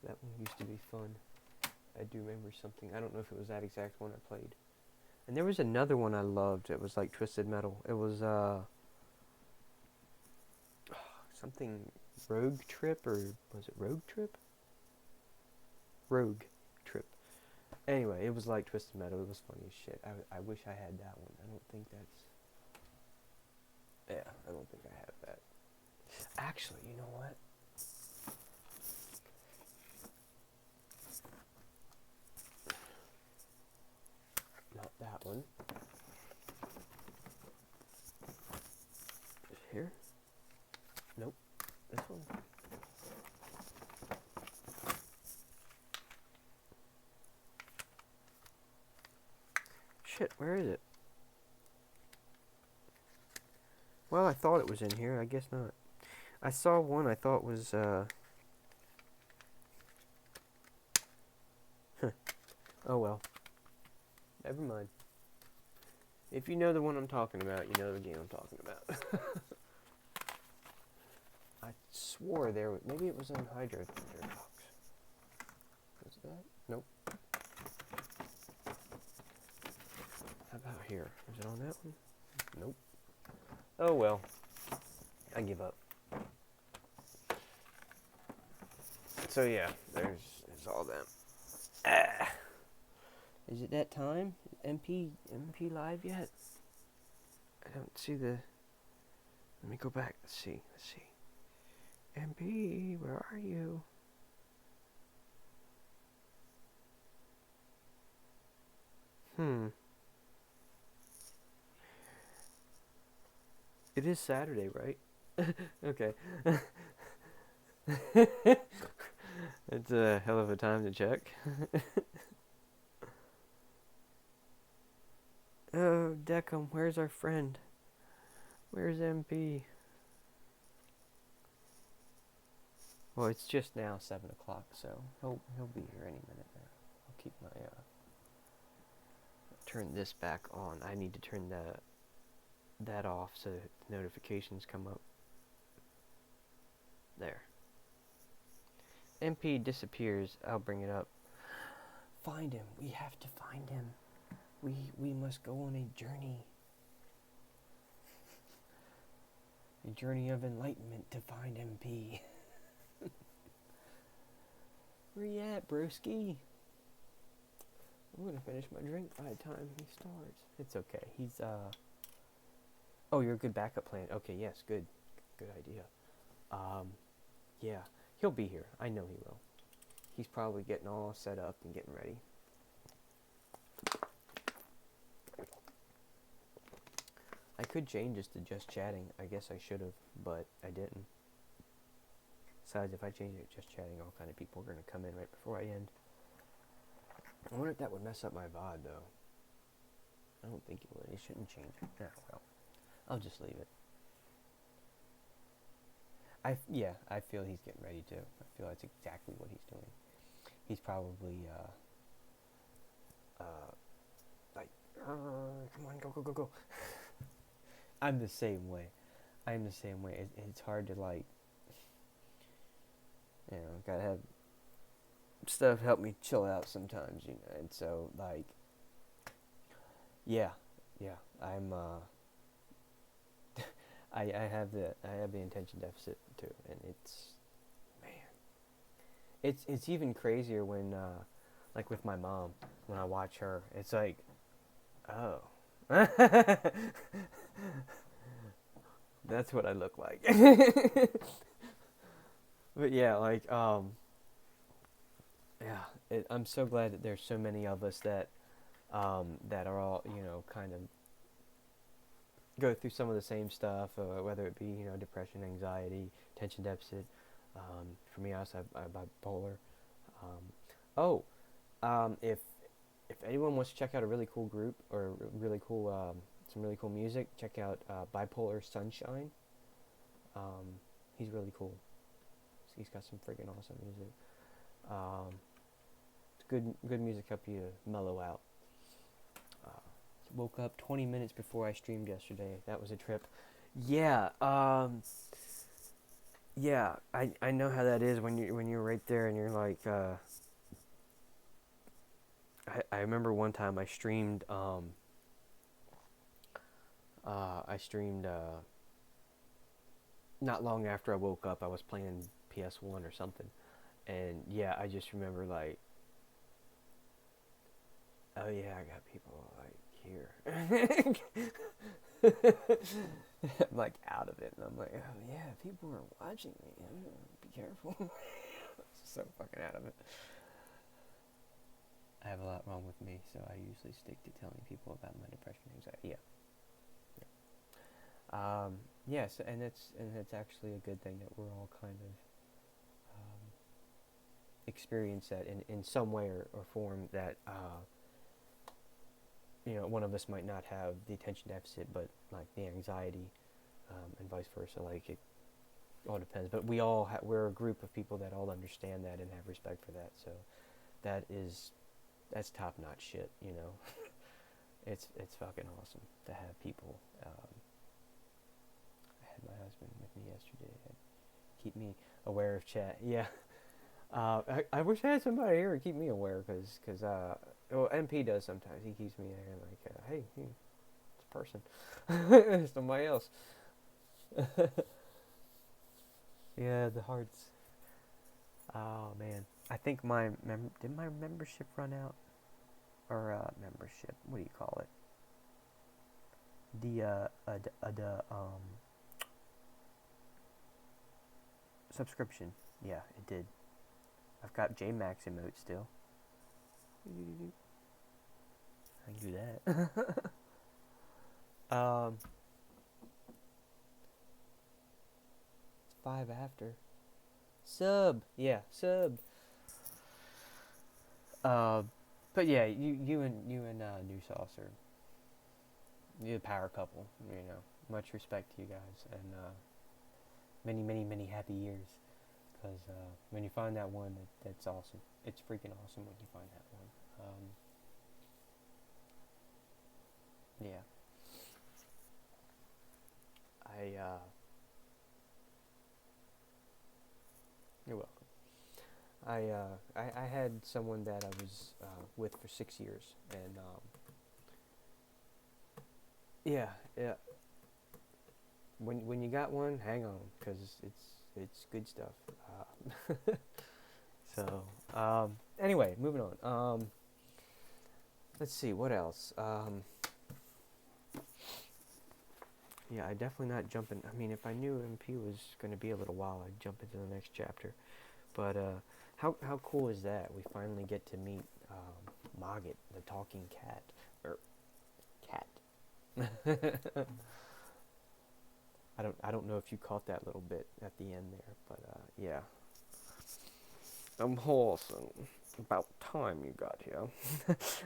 That one used to be fun. I do remember something. I don't know if it was that exact one I played. And there was another one I loved. It was like Twisted Metal. It was something Rogue Trip, or was it Rogue Trip? Rogue Trip. Anyway, it was like Twisted Metal. It was funny as shit. I wish I had that one. I don't think that's... Yeah, I don't think I have that. Actually, you know what? Not that one. Here? Nope. This one. Shit, where is it? Well, I thought it was in here. I guess not. I saw one I thought was, Oh well. Never mind. If you know the one I'm talking about, you know the game I'm talking about. I swore there was... Maybe it was on Hydro Thunder Box. Was that? Nope. How about here? Is it on that one? Nope. Oh well. I give up. So yeah, there's all them. Is it that time? MP live yet? I don't see the... Let me go back. Let's see. MP, where are you? It is Saturday, right? Okay. It's a hell of a time to check. Oh, Deckham, where's our friend? Where's MP? Well, it's just now 7 o'clock, so he'll be here any minute now. I'll keep my turn this back on. I need to turn that off so that notifications come up. There. MP disappears. I'll bring it up. Find him. We have to find him. We must go on a journey. A journey of enlightenment to find MP. Where you at, broski? I'm gonna finish my drink by the time he starts. It's okay. He's Oh, you're a good backup plan. Okay, yes, good idea. Yeah, he'll be here. I know he will. He's probably getting all set up and getting ready. I could change this to just chatting. I guess I should have, but I didn't. Besides, if I change it to just chatting, all kind of people are going to come in right before I end. I wonder if that would mess up my VOD, though. I don't think it would. It shouldn't change it. Yeah, well, I'll just leave it. I feel he's getting ready to. I feel that's exactly what he's doing. He's probably, like, come on, go. I'm the same way. It's hard to, like, you know, gotta have stuff help me chill out sometimes, you know, and so, like, yeah, I'm, I have the attention deficit too, and it's, man, it's even crazier when, like with my mom, when I watch her, it's like, oh, that's what I look like. But yeah, like, yeah, I'm so glad that there's so many of us that, that are all, you know, kind of go through some of the same stuff, whether it be, depression, anxiety, attention deficit. For me, I also have bipolar. Um, oh, if anyone wants to check out a really cool group or really cool some really cool music, check out Bipolar Sunshine. He's really cool. He's got some freaking awesome music. It's good music help you mellow out. Woke up 20 minutes before I streamed yesterday. That was a trip. Yeah, yeah. I know how that is when you're right there and you're like. I remember one time I streamed. Not long after I woke up. I was playing PS1 or something, and yeah, I just remember like. Oh yeah, I got people like here. I'm like out of it, and I'm like, oh yeah, people are watching me. Be careful. So fucking out of it. I have a lot wrong with me, so I usually stick to telling people about my depression, anxiety. Yes, and it's actually a good thing that we're all kind of experience that in some way or form that. One of us might not have the attention deficit, but like the anxiety, and vice versa. Like it all depends. But we're a group of people that all understand that and have respect for that. So that's top notch shit. It's fucking awesome to have people. I had my husband with me yesterday. Keep me aware of chat. Yeah. I wish I had somebody here to keep me aware, because MP does sometimes. He keeps me there like, hey, it's a person. It's somebody else. Yeah, the hearts. Oh, man. I think did my membership run out? Or, membership, what do you call it? Subscription. Yeah, it did. I've got JMax emote still. I can do that. It's 5 after. Sub. Yeah, sub. But yeah, you and New Sauce are the power couple. Much respect to you guys, and many, many, many happy years. Because when you find that one, that's awesome. It's freaking awesome when you find that one. Yeah. You're welcome. I had someone that I was with for 6 years, and yeah. When you got one, hang on, because it's good stuff. So anyway, moving on. Let's see what else. Yeah, I definitely not jumping. I mean, if I knew MP was going to be a little while, I'd jump into the next chapter. But how cool is that? We finally get to meet Mogget, the talking cat, or cat. I don't know if you caught that little bit at the end there, but yeah. I'm wholesome. About time you got here.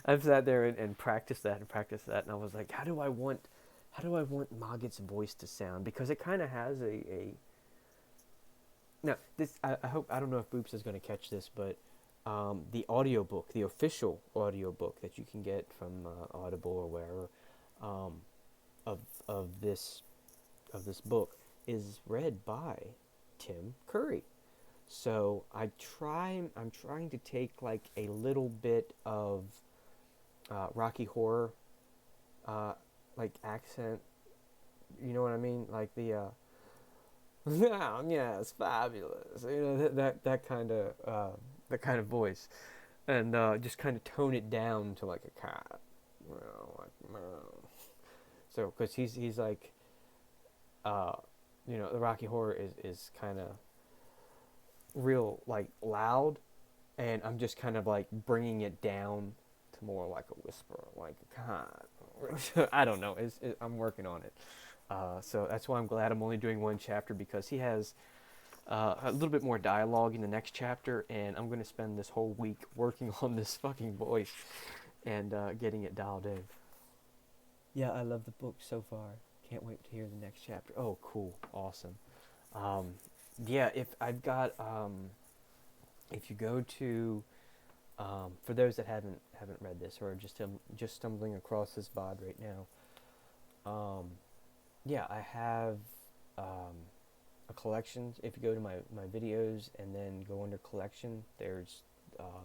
I've sat there and practiced that, and I was like, how do I want Mogget's voice to sound? Because it kind of has a. Now this I don't know if Boops is going to catch this, but the audiobook, the official audiobook that you can get from Audible or wherever, of this book is read by Tim Curry. So I'm trying to take like a little bit of Rocky Horror like accent, you know what I mean? Like the yeah, it's fabulous. That kind of voice, and just kind of tone it down to like a cat. So because he's like the Rocky Horror is kind of real like loud, and I'm just kind of like bringing it down to more like a whisper, like a cat. I don't know. I'm working on it. So that's why I'm glad I'm only doing one chapter, because he has a little bit more dialogue in the next chapter, and I'm going to spend this whole week working on this fucking voice and getting it dialed in. Yeah, I love the book so far. Can't wait to hear the next chapter. Oh, cool. Awesome. Yeah, if I've got, if you go to, for those that haven't read this, or just stumbling across this VOD right now, yeah, I have a collection. If you go to my videos and then go under collection, there's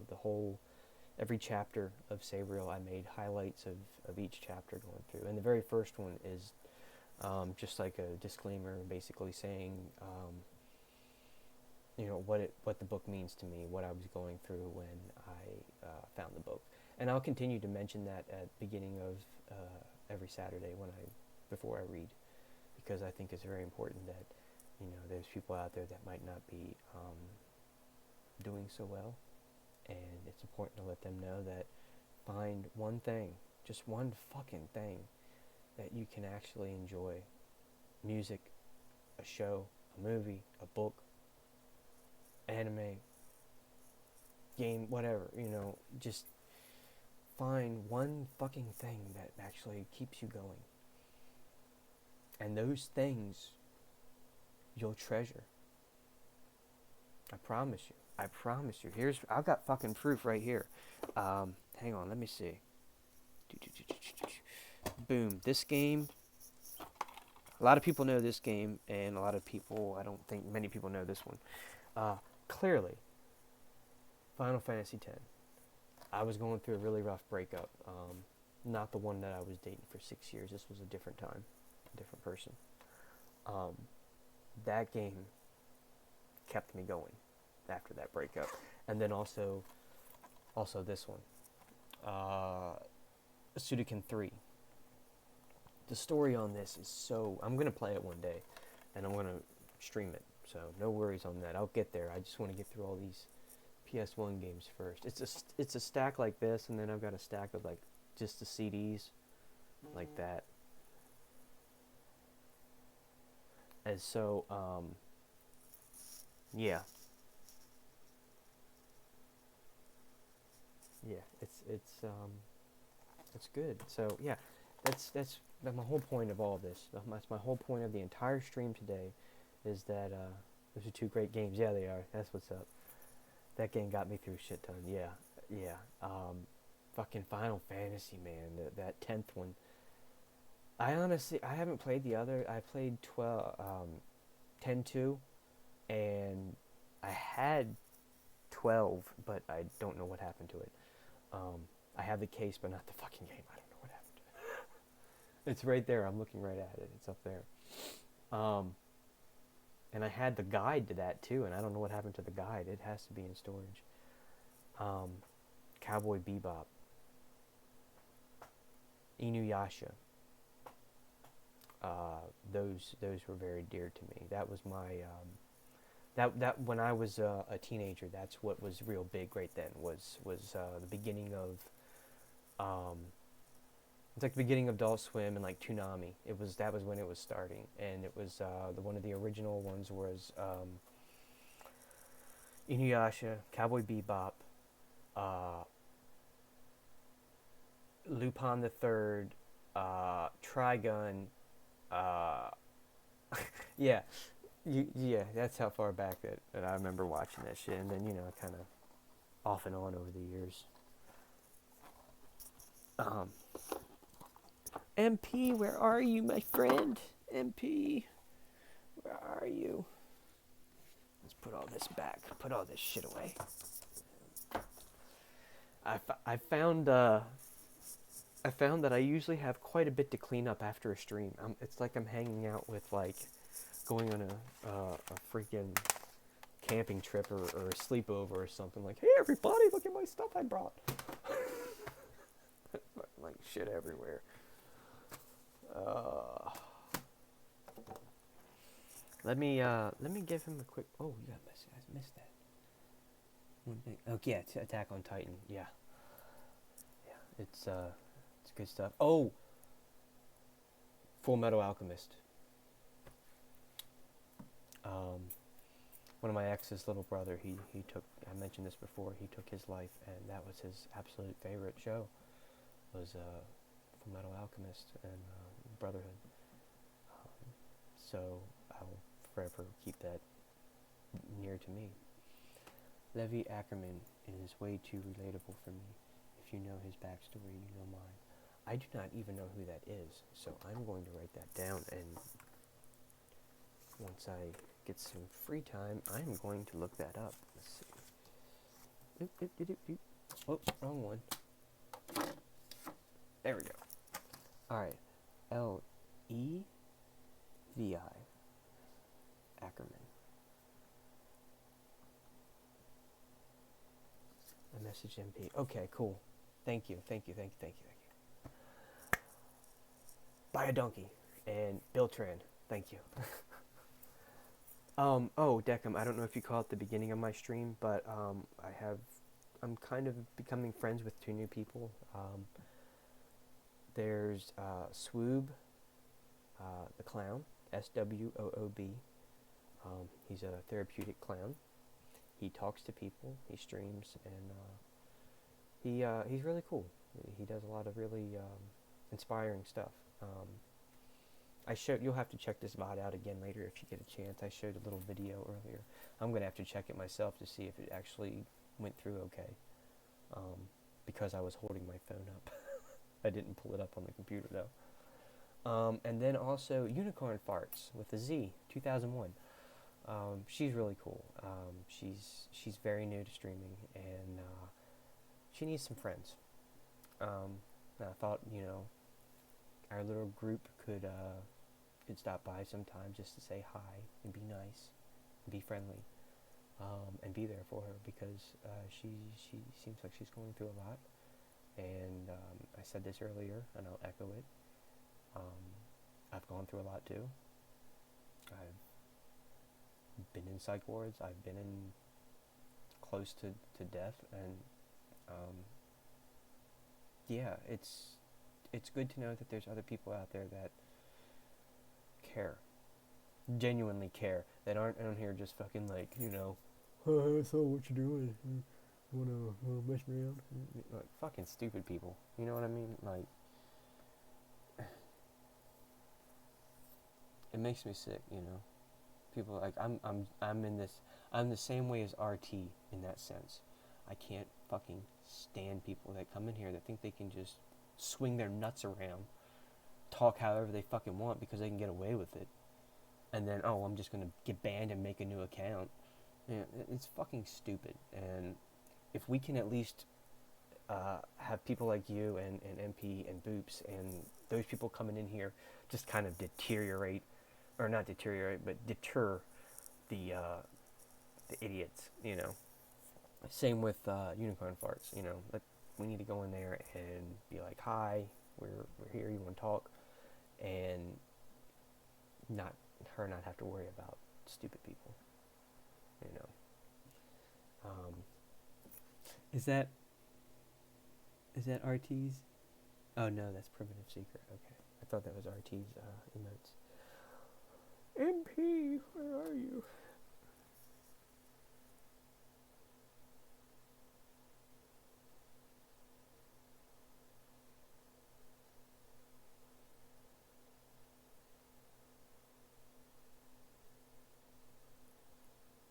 the whole, every chapter of Sabriel. I made highlights of each chapter going through. And the very first one is just like a disclaimer, basically saying, you know, what the book means to me, what I was going through when I found the book. And I'll continue to mention that at the beginning of every Saturday before I read, because I think it's very important that, you know, there's people out there that might not be doing so well, and it's important to let them know that find one thing, just one fucking thing, that you can actually enjoy. Music, a show, a movie, a book, anime, game, whatever, you know, just find one fucking thing that actually keeps you going. And those things you'll treasure. I promise you. I promise you. I've got fucking proof right here. Hang on, let me see. Boom. This game, a lot of people know this game, and a lot of people, I don't think many people know this one. Clearly, Final Fantasy X. I was going through a really rough breakup. Not the one that I was dating for 6 years. This was a different time, a different person. That game kept me going after that breakup. And then also this one, Suikoden 3. The story on this is so... I'm going to play it one day, and I'm going to stream it. So no worries on that. I'll get there. I just want to get through all these PS1 games first. It's a stack like this, and then I've got a stack of like just the CDs, like that. And so, yeah, it's good. So yeah, that's my whole point of all of this. That's my whole point of the entire stream today, is that those are two great games. Yeah, they are. That's what's up. That game got me through a shit ton. Yeah. Fucking Final Fantasy, man. That 10th one. I haven't played the other. I played 10-2, and I had 12, but I don't know what happened to it. I have the case, but not the fucking game. I don't know what happened to it. It's right there. I'm looking right at it. It's up there. And I had the guide to that too, and I don't know what happened to the guide. It has to be in storage. Cowboy Bebop, Inuyasha. Those were very dear to me. That was my that when I was a teenager, that's what was real big right then. Was the beginning of it's like the beginning of Adult Swim and like Toonami. That was when it was starting, and it was one of the original ones was Inuyasha, Cowboy Bebop, Lupin the Third, Trigun. Yeah, that's how far back that I remember watching that shit, and then, you know, kind of off and on over the years. MP, where are you, my friend? MP, where are you? Let's put all this back. Put all this shit away. I found that I usually have quite a bit to clean up after a stream. It's like I'm hanging out with, like, going on a freaking camping trip or a sleepover or something. Like, hey everybody, look at my stuff I brought. Like shit everywhere. Let me give him a quick. Oh, yeah, I missed that one thing. Oh yeah, Attack on Titan. Yeah, it's good stuff. Oh, Full Metal Alchemist. One of my ex's little brother, he took, I mentioned this before, he took his life, and that was his absolute favorite show, was Full Metal Alchemist and Brotherhood. So I'll forever keep that near to me. Levi Ackerman is way too relatable for me. If you know his backstory, you know mine. I do not even know who that is, so I'm going to write that down, and once I get some free time, I'm going to look that up. Let's see. Oop, oop, oop, oop. Oh, wrong one. There we go. Alright. Levi Ackerman. A message MP. Okay, cool. Thank you. Buy a donkey. And Biltran. Thank you. Oh, Deckham, I don't know if you caught the beginning of my stream, but I'm kind of becoming friends with two new people. There's Swoob, the clown, SWOOB. He's a therapeutic clown. He talks to people, he streams, and he's really cool. He does a lot of really inspiring stuff. You'll have to check this VOD out again later if you get a chance. I showed a little video earlier. I'm going to have to check it myself to see if it actually went through okay. Because I was holding my phone up. I didn't pull it up on the computer though. And then also Unicorn Farts with a Z, 2001. She's really cool. She's very new to streaming, and she needs some friends. And I thought, our little group could stop by sometime just to say hi and be nice and be friendly, and be there for her, because she seems like she's going through a lot. And I said this earlier, and I'll echo it. I've gone through a lot too. I've been in psych wards. I've been in close to death, and yeah, it's good to know that there's other people out there that care, genuinely care, that aren't on here just fucking like, oh, so what you doing? You wanna mess me around? Like fucking stupid people. You know what I mean? Like, it makes me sick. People like I'm the same way as RT in that sense. I can't fucking stand people that come in here that think they can just swing their nuts around, talk however they fucking want because they can get away with it, and then, oh, I'm just gonna get banned and make a new account. It's fucking stupid. And if we can at least have people like you and MP and Boops and those people coming in here just kind of deter the idiots, Same with Unicorn Farts, we need to go in there and be like, hi, we're here, you want to talk, and not have to worry about stupid people, Is that RT's? Oh no, that's Primitive Secret. Okay, I thought that was RT's emotes. MP, where are you?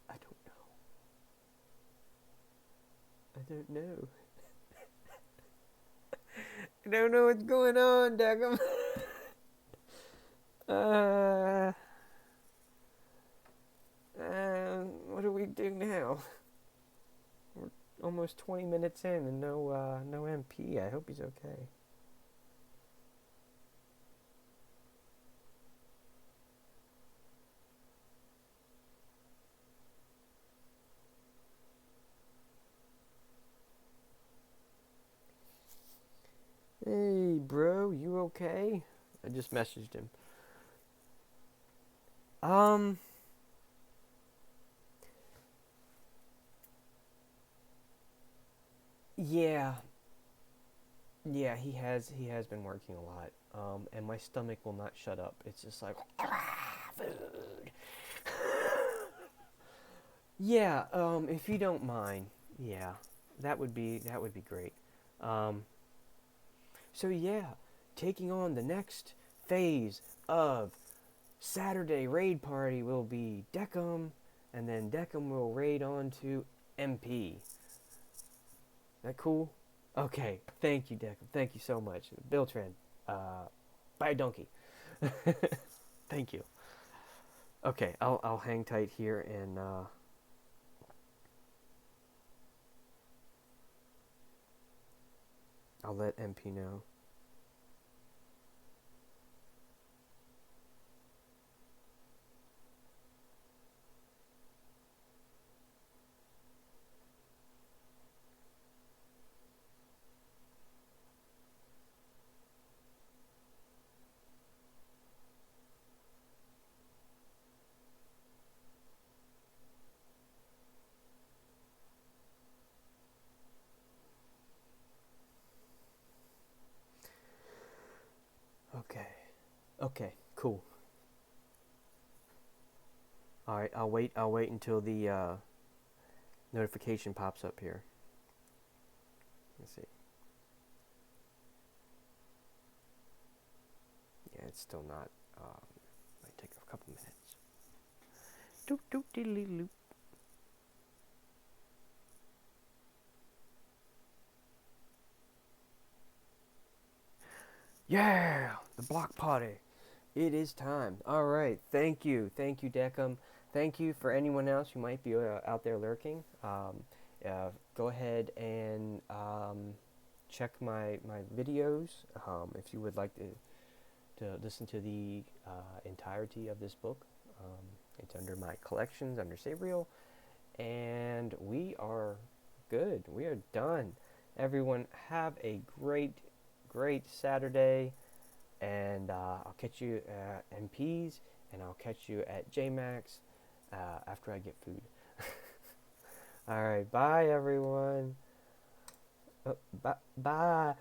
I don't know. I don't know what's going on, Deckham. What do we do now? We're almost 20 minutes in and no MP. I hope he's okay. Hey, bro, you okay? I just messaged him. Yeah, he has been working a lot. And my stomach will not shut up. It's just like, food. Yeah, if you don't mind, yeah, that would be great. Um, so yeah, taking on the next phase of Saturday raid party will be Deckham, and then Deckham will raid on to MP. That cool? Okay, thank you, Deckham. Thank you so much. Biltran, buy a donkey. Thank you. Okay, I'll hang tight here and I'll let MP know. Okay. Okay, cool. All right, I'll wait until the notification pops up here. Let's see. Yeah, it's still not. Might take a couple minutes. Doop doop diddly loop. Yeah, the block party. It is time. All right. Thank you, Deckham. Thank you for anyone else who might be out there lurking. Go ahead and check my videos if you would like to listen to the entirety of this book. It's under my collections under Sabriel, and we are good. We are done. Everyone, have a great Saturday, and I'll catch you at MPs, and I'll catch you at JMax after I get food. All right, bye everyone. Bye.